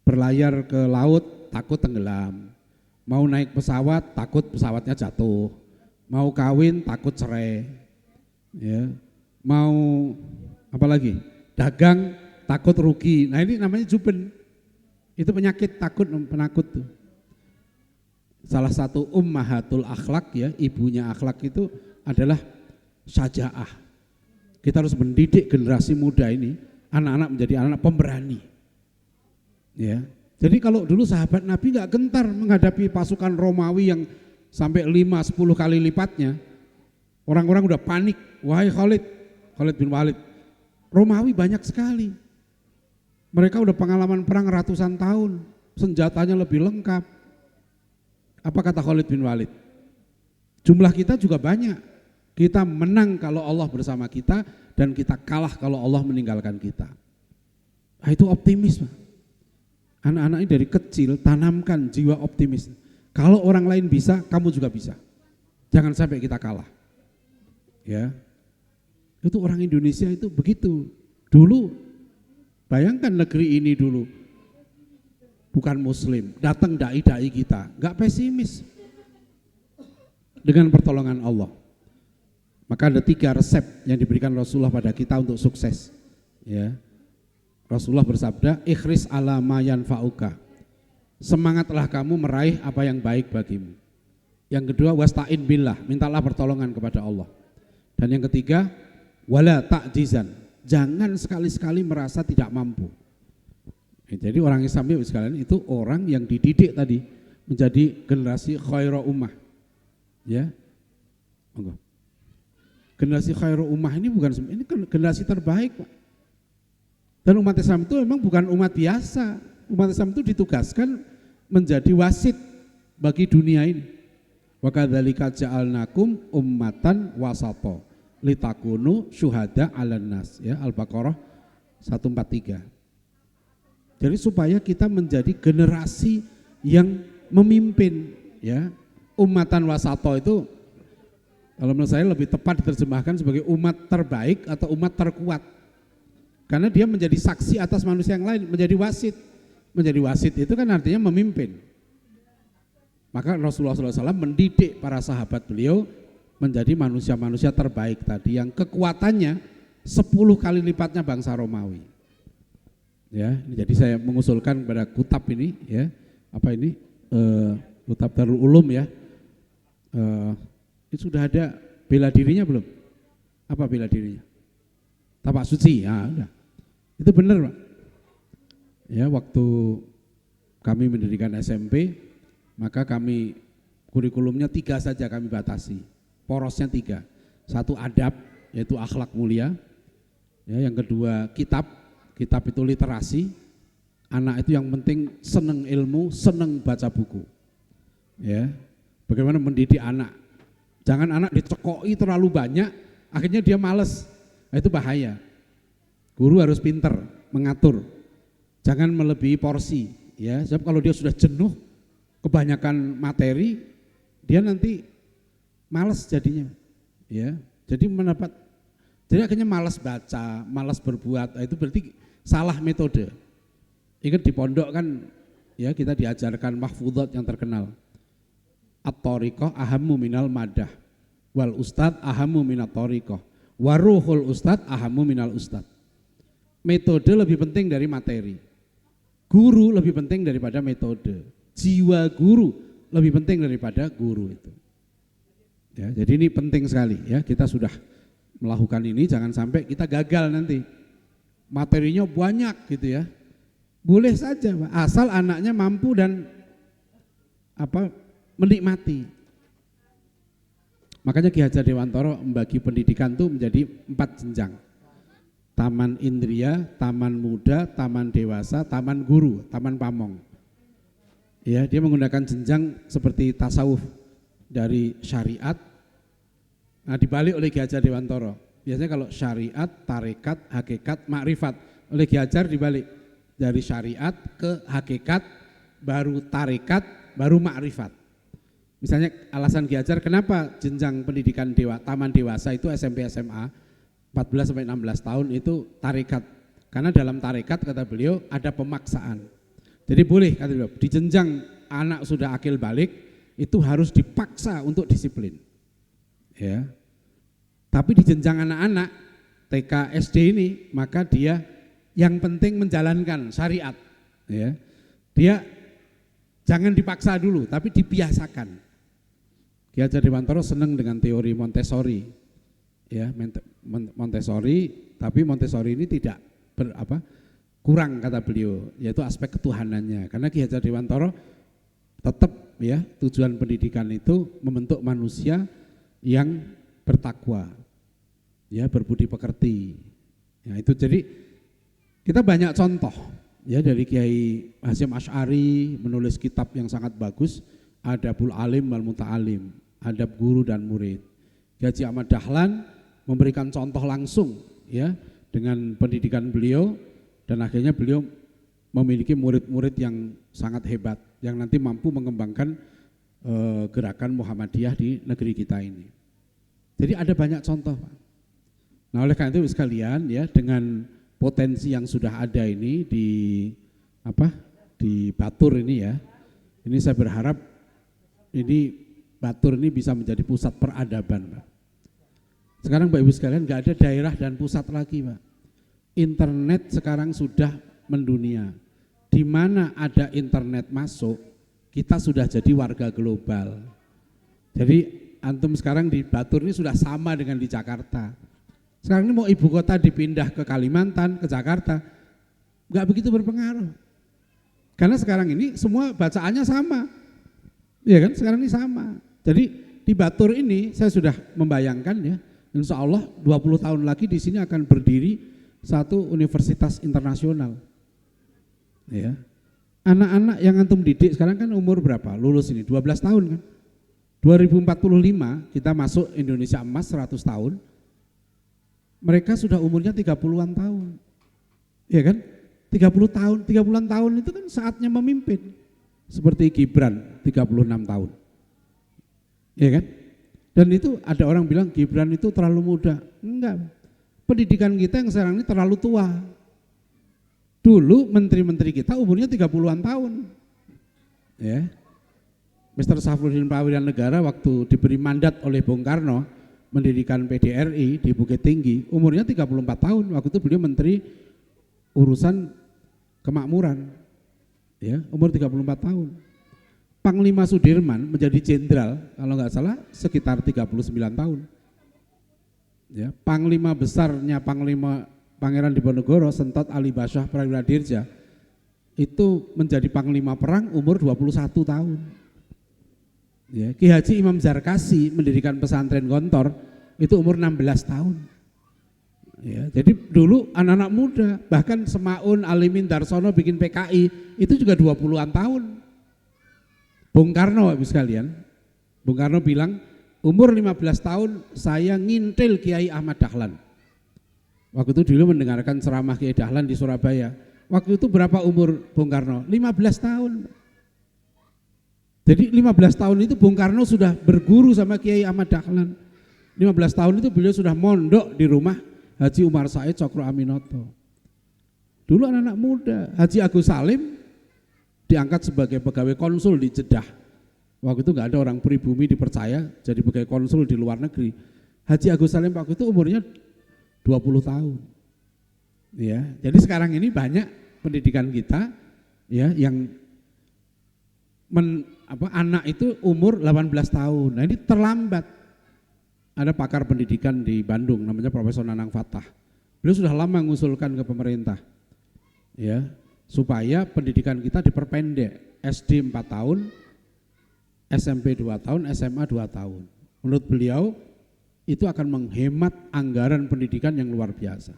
Berlayar ke laut takut tenggelam. Mau naik pesawat takut pesawatnya jatuh. Mau kawin takut cerai. Ya. Mau apa lagi? Dagang takut rugi. Nah ini namanya juben. Itu penyakit takut, penakut tuh. Salah satu ummahatul akhlak ya, ibunya akhlak itu adalah syaja'ah. Kita harus mendidik generasi muda ini, anak-anak menjadi anak pemberani. Ya. Jadi kalau dulu sahabat Nabi nggak gentar menghadapi pasukan Romawi yang sampai 5-10 kali lipatnya, orang-orang udah panik. Wahai Khalid bin Walid, Romawi banyak sekali. Mereka udah pengalaman perang ratusan tahun, senjatanya lebih lengkap. Apa kata Khalid bin Walid? Jumlah kita juga banyak. Kita menang kalau Allah bersama kita dan kita kalah kalau Allah meninggalkan kita. Nah, itu optimis. Anak-anak ini dari kecil tanamkan jiwa optimis. Kalau orang lain bisa, kamu juga bisa. Jangan sampai kita kalah. Ya. Itu orang Indonesia itu begitu. Dulu bayangkan negeri ini dulu bukan muslim, datang dai-dai kita, enggak pesimis dengan pertolongan Allah. Maka ada 3 resep yang diberikan Rasulullah pada kita untuk sukses. Ya. Rasulullah bersabda, ikhris ala ma yanfa'uka. Semangatlah kamu meraih apa yang baik bagimu. Yang kedua, wasta'in billah, mintalah pertolongan kepada Allah. Dan yang ketiga, wala ta'jizan, jangan sekali-sekali merasa tidak mampu. Jadi orang Islam sekalian itu orang yang dididik tadi menjadi generasi khairu ummah. Ya. Generasi khairu ummah ini generasi terbaik, Pak. Dan umat Islam itu memang bukan umat biasa. Umat Islam itu ditugaskan menjadi wasit bagi dunia ini. Wa kadzalika ja'alnakum ummatan wasata litakunu syuhada 'alan nas, ya, Al-Baqarah 143. Jadi supaya kita menjadi generasi yang memimpin, ya. Ummatan wasata itu kalau menurut saya lebih tepat diterjemahkan sebagai umat terbaik atau umat terkuat. Karena dia menjadi saksi atas manusia yang lain, menjadi wasit. Menjadi wasit itu kan artinya memimpin. Maka Rasulullah SAW mendidik para sahabat beliau menjadi manusia-manusia terbaik tadi yang kekuatannya 10 kali lipatnya bangsa Romawi. Ya, jadi saya mengusulkan kepada Kutab ini, ya, apa ini, Kutab Darul Ulum, ya, ini sudah ada bela dirinya belum? Apa bela dirinya? Tapak suci, ya udah. Itu benar, Pak. Ya, waktu kami mendirikan SMP, maka kami kurikulumnya 3 saja kami batasi. Porosnya 3. 1 adab, yaitu akhlak mulia. Ya, yang kedua kitab itu literasi. Anak itu yang penting seneng ilmu, seneng baca buku. Ya, bagaimana mendidik anak? Jangan anak dicekoi terlalu banyak, akhirnya dia malas. Nah, itu bahaya. Guru harus pinter mengatur, jangan melebihi porsi. Ya, sebab kalau dia sudah jenuh, kebanyakan materi, dia nanti malas jadinya. Ya, jadi akhirnya malas baca, malas berbuat. Nah, itu berarti salah metode. Ingat di pondok kan, ya, kita diajarkan mahfudhat yang terkenal. At-thariqah ahammu minal madah, wal ustad ahammu minat thariqah, waruhul ustad ahammu minal ustad. Metode lebih penting dari materi. Guru lebih penting daripada metode. Jiwa guru lebih penting daripada guru itu. Ya, jadi ini penting sekali, ya, kita sudah melakukan ini, jangan sampai kita gagal nanti. Materinya banyak gitu, ya. Boleh saja, Pak, asal anaknya mampu dan menikmati. Makanya Ki Hajar Dewantoro membagi pendidikan itu menjadi 4 jenjang. Taman indria, taman muda, taman dewasa, taman guru, taman pamong. Ya, dia menggunakan jenjang seperti tasawuf dari syariat. Nah, dibalik oleh Ki Hajar Dewantoro. Biasanya kalau syariat, tarekat, hakikat, makrifat. Oleh Ki Hajar dibalik, dari syariat ke hakikat, baru tarekat, baru makrifat. Misalnya alasan Ki Hajar kenapa jenjang pendidikan taman dewasa itu SMP SMA 14 sampai 16 tahun itu tarekat. Karena dalam tarekat kata beliau ada pemaksaan. Jadi boleh kata beliau, di jenjang anak sudah akil balik itu harus dipaksa untuk disiplin. Ya. Tapi di jenjang anak-anak TK SD ini maka dia yang penting menjalankan syariat. Ya. Dia jangan dipaksa dulu tapi dibiasakan. Ki Hajar Dewantara senang dengan teori Montessori. Ya, Montessori, tapi Montessori ini tidak kurang kata beliau, yaitu aspek ketuhanannya. Karena Ki Hajar Dewantara tetap ya tujuan pendidikan itu membentuk manusia yang bertakwa, ya berbudi pekerti. Ya itu jadi kita banyak contoh ya dari Kiai Hasyim Asy'ari menulis kitab yang sangat bagus, Adabul Alim wal Muta'alim, adab guru dan murid. Kiai Haji Ahmad Dahlan memberikan contoh langsung ya dengan pendidikan beliau dan akhirnya beliau memiliki murid-murid yang sangat hebat yang nanti mampu mengembangkan gerakan Muhammadiyah di negeri kita ini. Jadi ada banyak contoh, Pak. Nah, oleh karena itu sekalian ya dengan potensi yang sudah ada ini di Batur ini ya. Ini saya berharap ini Batur ini bisa menjadi pusat peradaban, Pak. Sekarang Bapak Ibu sekalian nggak ada daerah dan pusat lagi, Pak. Internet sekarang sudah mendunia. Di mana ada internet masuk, kita sudah jadi warga global. Jadi antum sekarang di Batur ini sudah sama dengan di Jakarta. Sekarang ini mau ibu kota dipindah ke Kalimantan, ke Jakarta, nggak begitu berpengaruh. Karena sekarang ini semua bacaannya sama. Iya kan? Sekarang ini sama. Jadi di Batur ini saya sudah membayangkan ya, insya Allah 20 tahun lagi di sini akan berdiri satu universitas internasional. Ya. Anak-anak yang antum didik sekarang kan umur berapa? Lulus ini 12 tahun kan. 2045 kita masuk Indonesia Emas 100 tahun. Mereka sudah umurnya 30-an tahun. Ya kan? 30-an tahun itu kan saatnya memimpin. Seperti Gibran 36 tahun. Ya kan? Dan itu ada orang bilang Gibran itu terlalu muda. Enggak. Pendidikan kita yang sekarang ini terlalu tua. Dulu menteri-menteri kita umurnya 30-an tahun. Ya. Mr. Safruddin Prawiran Negara waktu diberi mandat oleh Bung Karno mendirikan PDRI di Bukit Tinggi, umurnya 34 tahun. Waktu itu beliau menteri urusan kemakmuran. Ya, umur 34 tahun. Panglima Sudirman menjadi jenderal kalau nggak salah sekitar 39 tahun. Ya, Panglima besarnya Pangeran Diponegoro Sentot Ali Basyah Prawira Dirja itu menjadi panglima perang umur 21 tahun. Ya, Ki Haji Imam Zarkasi mendirikan pesantren Gontor itu umur 16 tahun. Ya, jadi dulu anak-anak muda, bahkan Semaun, Alimin, Darsono bikin PKI itu juga 20-an tahun. Bung Karno Bapak sekalian, Bung Karno bilang umur 15 tahun saya ngintil Kiai Ahmad Dahlan. Waktu itu dulu mendengarkan ceramah Kiai Dahlan di Surabaya. Waktu itu berapa umur Bung Karno? 15 tahun. Jadi 15 tahun itu Bung Karno sudah berguru sama Kiai Ahmad Dahlan. 15 tahun itu beliau sudah mondok di rumah Haji Umar Said Cokro Aminoto. Dulu anak-anak muda, Haji Agus Salim diangkat sebagai pegawai konsul di Jeddah. Waktu itu nggak ada orang pribumi dipercaya jadi pegawai konsul di luar negeri. Haji Agus Salim waktu itu umurnya 20 tahun. Ya, jadi sekarang ini banyak pendidikan kita ya yang anak itu umur 18 tahun. Nah ini terlambat. Ada pakar pendidikan di Bandung namanya Profesor Nanang Fatah. Beliau sudah lama mengusulkan ke pemerintah ya supaya pendidikan kita diperpendek, SD 4 tahun, SMP 2 tahun, SMA 2 tahun. Menurut beliau itu akan menghemat anggaran pendidikan yang luar biasa.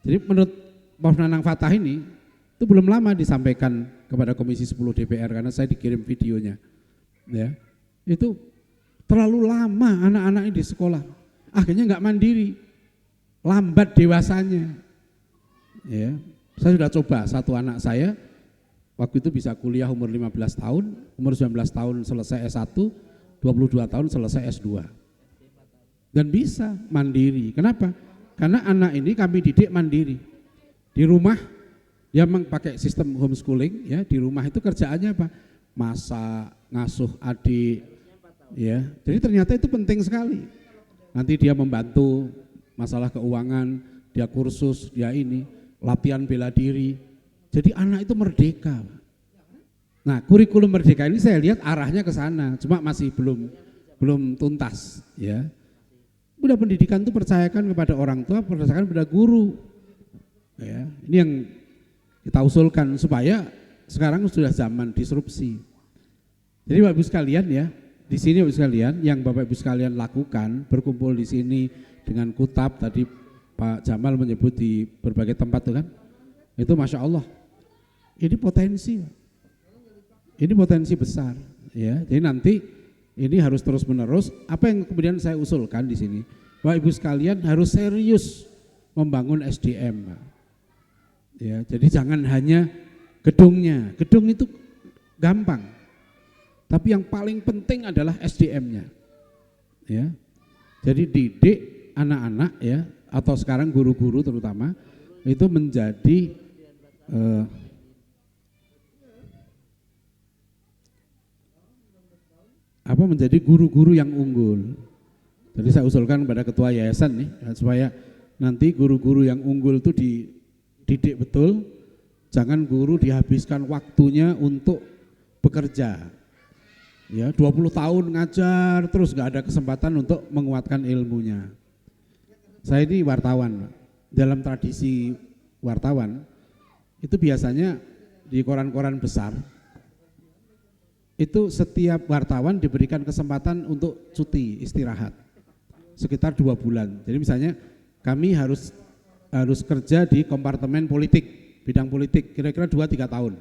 Jadi menurut Prof. Nanang Fatah ini itu belum lama disampaikan kepada Komisi 10 DPR karena saya dikirim videonya. Ya. Itu terlalu lama anak-anak ini di sekolah. Akhirnya enggak mandiri. Lambat dewasanya. Ya. Saya sudah coba satu anak saya waktu itu bisa kuliah umur 15 tahun, umur 19 tahun selesai S1, 22 tahun selesai S2. Dan bisa mandiri. Kenapa? Karena anak ini kami didik mandiri. Di rumah Dia memang pakai sistem homeschooling ya, di rumah itu kerjaannya apa? Masak, ngasuh adik ya. Jadi ternyata itu penting sekali. Nanti dia membantu masalah keuangan, dia kursus, dia ini, latihan bela diri. Jadi anak itu merdeka. Nah, kurikulum merdeka ini saya lihat arahnya ke sana, cuma masih belum tuntas ya. Udah pendidikan itu percayakan kepada orang tua, percayakan kepada guru. Ya, ini yang kita usulkan supaya sekarang sudah zaman disrupsi. Jadi Bapak Ibu sekalian ya, di sini Bapak Ibu sekalian yang Bapak Ibu sekalian lakukan, berkumpul di sini dengan kutab, tadi Pak Jamal menyebut di berbagai tempat tuh kan, itu Masya Allah, ini potensi, ini potensi besar ya. Jadi nanti ini harus terus menerus. Apa yang kemudian saya usulkan di sini, Bapak Ibu sekalian harus serius membangun SDM, Pak. Ya, jadi jangan hanya gedungnya, gedung itu gampang, tapi yang paling penting adalah SDM-nya. Ya, jadi didik anak-anak ya, atau sekarang guru-guru terutama itu menjadi menjadi guru-guru yang unggul. Jadi saya usulkan kepada ketua yayasan nih supaya nanti guru-guru yang unggul itu didik betul, jangan guru dihabiskan waktunya untuk bekerja. Ya, 20 tahun ngajar terus nggak ada kesempatan untuk menguatkan ilmunya. Saya ini wartawan, dalam tradisi wartawan itu biasanya di koran-koran besar itu setiap wartawan diberikan kesempatan untuk cuti istirahat sekitar 2 bulan. Jadi misalnya kami harus kerja di kompartemen politik, bidang politik kira-kira 2-3 tahun.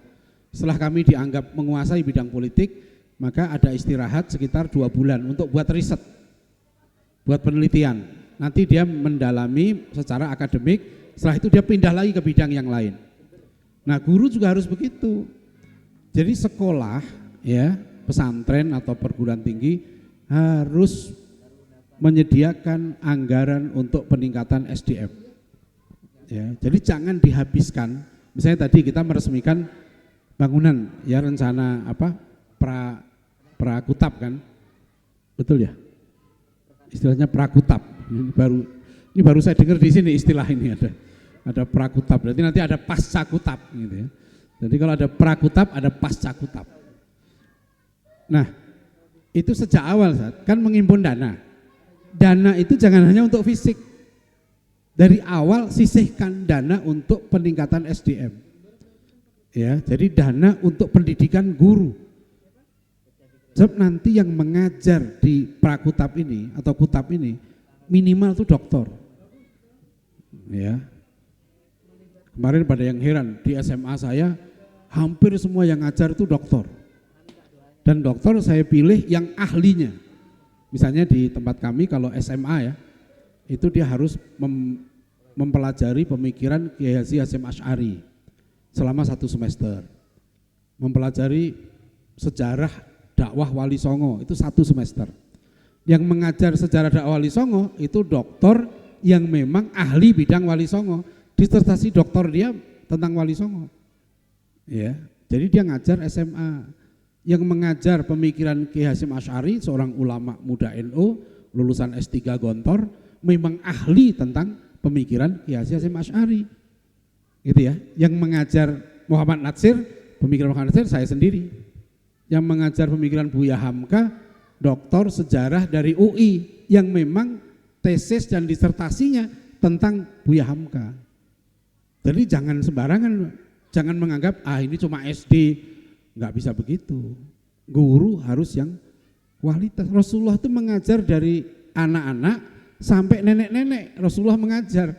Setelah kami dianggap menguasai bidang politik, maka ada istirahat sekitar 2 bulan untuk buat riset, buat penelitian. Nanti dia mendalami secara akademik, setelah itu dia pindah lagi ke bidang yang lain. Nah, guru juga harus begitu. Jadi sekolah ya, pesantren atau perguruan tinggi harus menyediakan anggaran untuk peningkatan SDM. Ya, jadi jangan dihabiskan. Misalnya tadi kita meresmikan bangunan ya, rencana prakutab kan, betul ya? Istilahnya prakutab. Ini baru saya dengar di sini istilah ini ada prakutab. Berarti nanti ada pascakutab gitu ya. Jadi kalau ada prakutab ada pascakutab. Nah, itu sejak awal kan menghimpun dana. Dana itu jangan hanya untuk fisik. Dari awal sisihkan dana untuk peningkatan SDM. Ya, jadi dana untuk pendidikan guru. Sebab nanti yang mengajar di prakutab ini atau kutab ini minimal itu doktor. Ya. Kemarin pada yang heran di SMA saya hampir semua yang ngajar itu doktor. Dan doktor saya pilih yang ahlinya. Misalnya di tempat kami kalau SMA ya, itu dia harus mempelajari pemikiran Kiai Haji Hasyim Asy'ari selama 1 semester. Mempelajari sejarah dakwah Wali Songo itu 1 semester. Yang mengajar sejarah dakwah Wali Songo itu doktor yang memang ahli bidang Wali Songo. Disertasi doktor dia tentang Wali Songo. Ya, jadi dia ngajar SMA. Yang mengajar pemikiran Kiai Hasyim Asy'ari, seorang ulama muda NU, lulusan S3 Gontor, memang ahli tentang pemikiran Kiai Hasyim Asy'ari. Gitu ya. Yang mengajar Muhammad Natsir, pemikiran Muhammad Natsir saya sendiri. Yang mengajar pemikiran Buya Hamka, doktor sejarah dari UI yang memang tesis dan disertasinya tentang Buya Hamka. Jadi jangan sembarangan, jangan menganggap ini cuma SD, nggak bisa begitu. Guru harus yang kualitas. Rasulullah itu mengajar dari anak-anak sampai nenek-nenek, Rasulullah mengajar.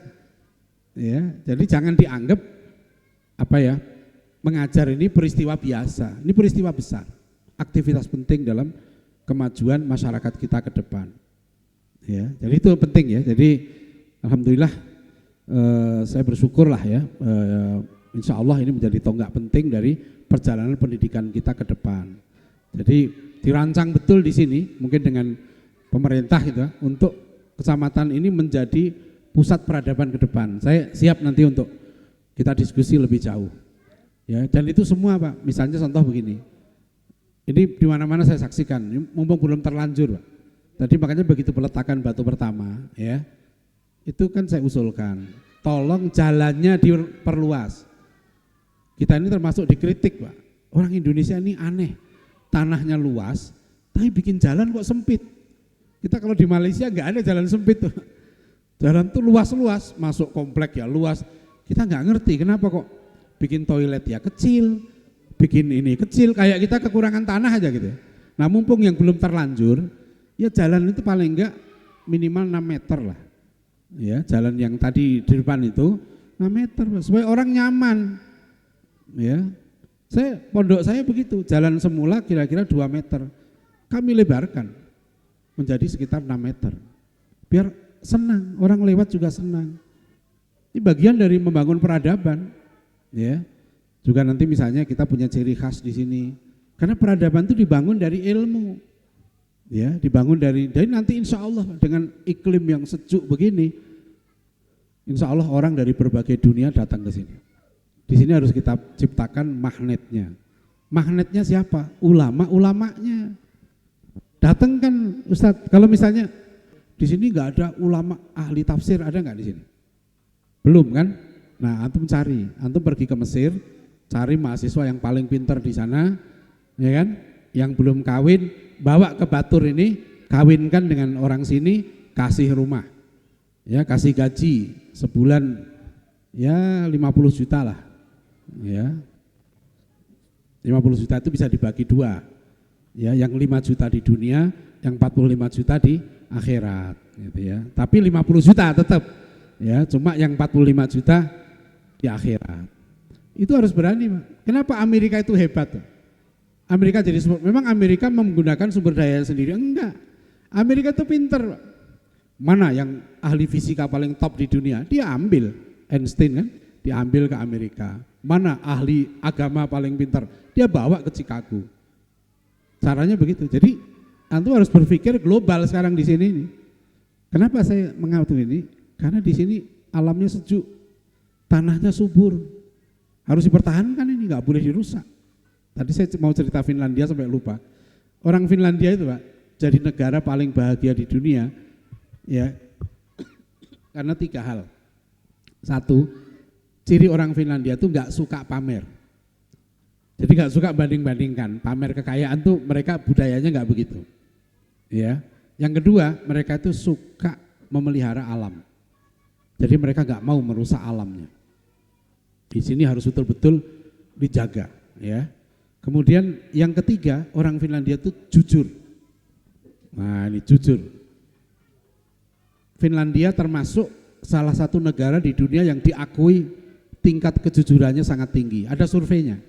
Ya, jadi jangan dianggap mengajar ini peristiwa biasa. Ini peristiwa besar. Aktivitas penting dalam kemajuan masyarakat kita ke depan. Ya, jadi itu penting ya. Jadi alhamdulillah saya bersyukurlah ya. Insya Allah ini menjadi tonggak penting dari perjalanan pendidikan kita ke depan. Jadi dirancang betul di sini, mungkin dengan pemerintah gitu, untuk kecamatan ini menjadi pusat peradaban ke depan. Saya siap nanti untuk kita diskusi lebih jauh. Ya, dan itu semua Pak. Misalnya contoh begini. Ini di mana-mana saya saksikan, mumpung belum terlanjur Pak. Tadi makanya begitu peletakan batu pertama, ya, itu kan saya usulkan, tolong jalannya diperluas. Kita ini termasuk dikritik Pak. Orang Indonesia ini aneh, tanahnya luas, tapi bikin jalan kok sempit. Kita kalau di Malaysia nggak ada jalan sempit tuh. Jalan tuh luas-luas, masuk komplek ya luas. Kita nggak ngerti kenapa kok bikin toilet ya kecil, bikin ini kecil, kayak kita kekurangan tanah aja gitu. Nah mumpung yang belum terlanjur, ya jalan itu paling enggak minimal 6 meter lah. Ya jalan yang tadi di depan itu 6 meter supaya orang nyaman. Ya, pondok saya begitu, jalan semula kira-kira 2 meter, kami lebarkan menjadi sekitar 6 meter, biar senang, orang lewat juga senang. Ini bagian dari membangun peradaban, ya. Juga nanti misalnya kita punya ciri khas di sini, karena peradaban itu dibangun dari ilmu, ya, dibangun dari nanti insya Allah dengan iklim yang sejuk begini, insya Allah orang dari berbagai dunia datang ke sini. Di sini harus kita ciptakan magnetnya. Magnetnya siapa? Ulama-ulamanya. Datang kan Ustadz, kalau misalnya di sini nggak ada ulama ahli tafsir, ada nggak di sini? Belum kan? Nah, antum cari, antum pergi ke Mesir, cari mahasiswa yang paling pintar di sana, ya kan? Yang belum kawin, bawa ke Batur ini, kawinkan dengan orang sini, kasih rumah, ya kasih gaji sebulan, ya 50 juta lah. Ya, 50 juta itu bisa dibagi 2, ya, yang 5 juta di dunia, yang 45 juta di akhirat, gitu ya. Tapi 50 juta tetap, ya, cuma yang 45 juta di akhirat. Itu harus berani, Pak. Kenapa Amerika itu hebat? Amerika jadi, memang Amerika menggunakan sumber daya sendiri? Enggak. Amerika itu pinter, Pak. Mana yang ahli fisika paling top di dunia? Dia ambil, Einstein kan, diambil ke Amerika. Mana ahli agama paling pintar, dia bawa ke Chicago. Caranya begitu. Jadi antum harus berpikir global sekarang di sini ini. Kenapa saya mengatur ini? Karena di sini alamnya sejuk, tanahnya subur, harus dipertahankan ini, nggak boleh dirusak. Tadi saya mau cerita Finlandia sampai lupa. Orang Finlandia itu Pak, jadi negara paling bahagia di dunia, ya, karena 3 hal. 1, ciri orang Finlandia tuh nggak suka pamer. Jadi nggak suka banding-bandingkan, pamer kekayaan tuh mereka budayanya nggak begitu. Ya. Yang kedua, mereka itu suka memelihara alam. Jadi mereka nggak mau merusak alamnya. Di sini harus betul-betul dijaga, ya. Kemudian yang ketiga, orang Finlandia itu jujur. Nah, ini jujur. Finlandia termasuk salah satu negara di dunia yang diakui tingkat kejujurannya sangat tinggi. Ada surveinya.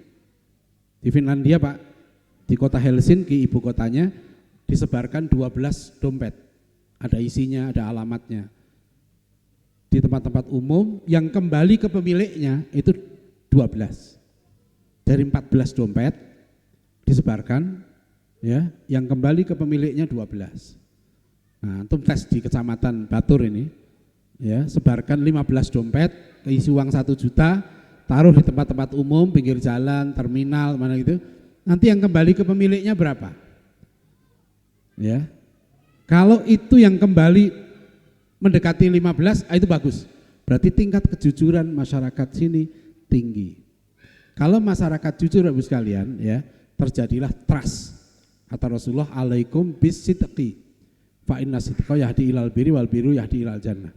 Di Finlandia Pak, di kota Helsinki ibu kotanya disebarkan 12 dompet. Ada isinya, ada alamatnya. Di tempat-tempat umum yang kembali ke pemiliknya itu 12. Dari 14 dompet disebarkan, ya, yang kembali ke pemiliknya 12. Nah, antum tes di Kecamatan Batur ini, ya, sebarkan 15 dompet, isi uang 1 juta, taruh di tempat-tempat umum, pinggir jalan, terminal, mana gitu. Nanti yang kembali ke pemiliknya berapa? Ya. Kalau itu yang kembali mendekati 15, itu bagus. Berarti tingkat kejujuran masyarakat sini tinggi. Kalau masyarakat jujur Ibu sekalian, ya, terjadilah trust. Kata Rasulullah, alaikum bis sidqi. Fa inna sidqa yahdi ilal birri wal birru yahdi ilal jannah.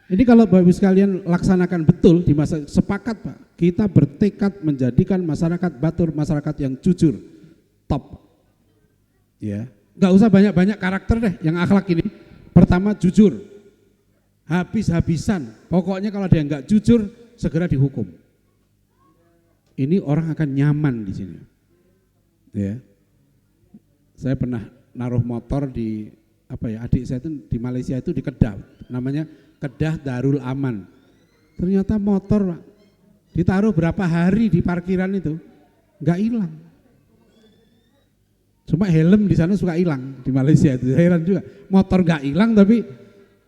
Ini kalau Bapak Ibu sekalian laksanakan betul di masa sepakat Pak, kita bertekad menjadikan masyarakat Batur masyarakat yang jujur, top. Ya, nggak usah banyak-banyak karakter deh yang akhlak ini. Pertama jujur, habis-habisan. Pokoknya kalau dia nggak jujur segera dihukum. Ini orang akan nyaman di sini. Ya, saya pernah naruh motor di adik saya itu di Malaysia itu di Kedah, namanya Kedah Darul Aman. Ternyata motor Pak, ditaruh berapa hari di parkiran itu nggak hilang. Cuma helm di sana suka hilang di Malaysia itu, heran juga. Motor nggak hilang tapi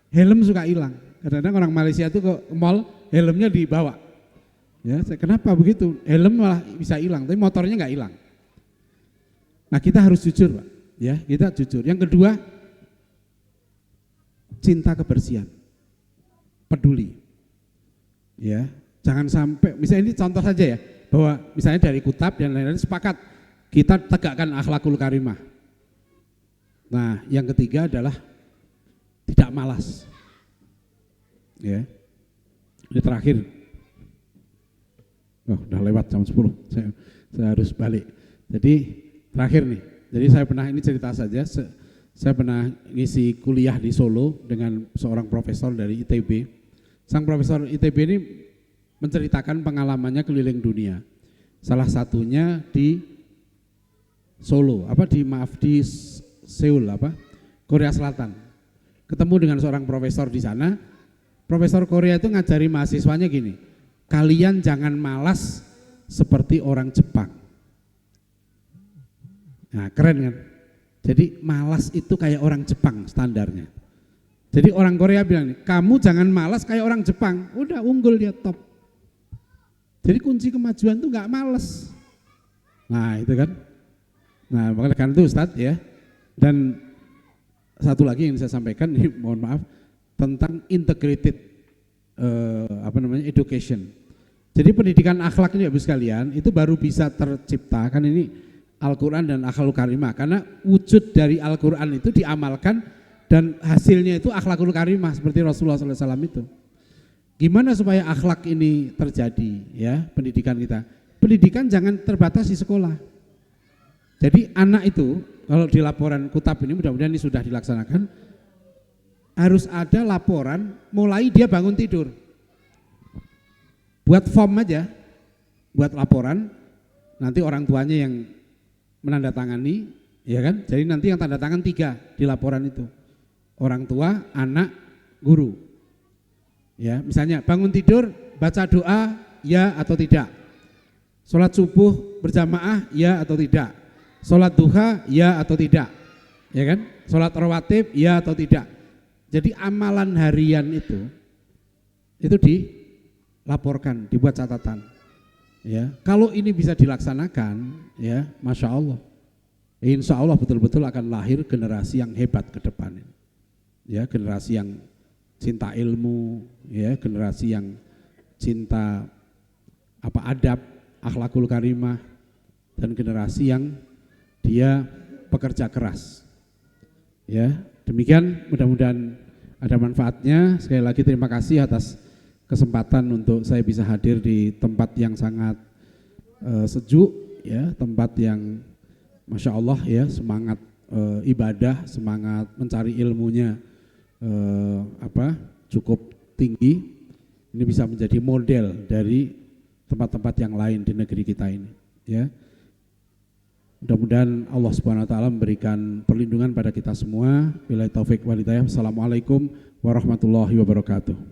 helm suka hilang. Kadang-kadang orang Malaysia itu ke mall helmnya dibawa. Ya, kenapa begitu? Helm malah bisa hilang, tapi motornya nggak hilang. Nah, kita harus jujur, Pak. Ya, kita jujur. Yang kedua, cinta kebersihan, peduli. Ya, jangan sampai, misalnya ini contoh saja ya, bahwa misalnya dari Kutab dan lain-lain sepakat kita tegakkan akhlakul karimah. Nah, yang ketiga adalah tidak malas. Ya, ini terakhir. Oh, udah lewat jam 10. Saya harus balik. Jadi terakhir nih. Jadi saya pernah, ini cerita saja. Saya pernah ngisi kuliah di Solo dengan seorang profesor dari ITB. Sang profesor ITB ini menceritakan pengalamannya keliling dunia. Salah satunya di Solo, di Seoul, Korea Selatan. Ketemu dengan seorang profesor di sana. Profesor Korea itu ngajari mahasiswanya gini, kalian jangan malas seperti orang Jepang. Nah, keren kan? Jadi malas itu kayak orang Jepang standarnya. Jadi orang Korea bilang, kamu jangan malas kayak orang Jepang. Udah unggul dia, top. Jadi kunci kemajuan itu nggak malas. Nah itu kan. Nah makanya kan itu Ustadz ya. Dan satu lagi yang saya sampaikan, ini mohon maaf, tentang integrated education. Jadi pendidikan akhlak ini Ibu sekalian itu baru bisa tercipta kan ini Al-Quran dan akhlakul karimah, karena wujud dari Al-Quran itu diamalkan dan hasilnya itu akhlakul karimah seperti Rasulullah SAW itu. Gimana supaya akhlak ini terjadi ya pendidikan kita? Pendidikan jangan terbatas di sekolah. Jadi anak itu kalau di laporan Kutab ini mudah-mudahan ini sudah dilaksanakan, harus ada laporan mulai dia bangun tidur. Buat form aja, buat laporan, nanti orang tuanya yang menandatangani, ya kan? Jadi nanti yang tanda tangan 3 di laporan itu, orang tua, anak, guru. Ya, misalnya bangun tidur, baca doa, ya atau tidak. Sholat subuh berjamaah, ya atau tidak. Sholat duha, ya atau tidak. Ya kan? Sholat rawatib, ya atau tidak. Jadi amalan harian itu dilaporkan, dibuat catatan. Ya, kalau ini bisa dilaksanakan, ya, masya Allah, insya Allah betul-betul akan lahir generasi yang hebat ke depan. Ya, generasi yang cinta ilmu, ya, generasi yang cinta adab, akhlakul karimah, dan generasi yang dia pekerja keras. Ya, demikian mudah-mudahan ada manfaatnya. Sekali lagi terima kasih atas kesempatan untuk saya bisa hadir di tempat yang sangat sejuk, ya, tempat yang masya Allah ya, semangat ibadah, semangat mencari ilmunya cukup tinggi. Ini bisa menjadi model dari tempat-tempat yang lain di negeri kita ini. Ya, mudah-mudahan Allah Subhanahu Wa Taala memberikan perlindungan pada kita semua. Billahi taufik wal hidayah. Assalamualaikum warahmatullahi wabarakatuh.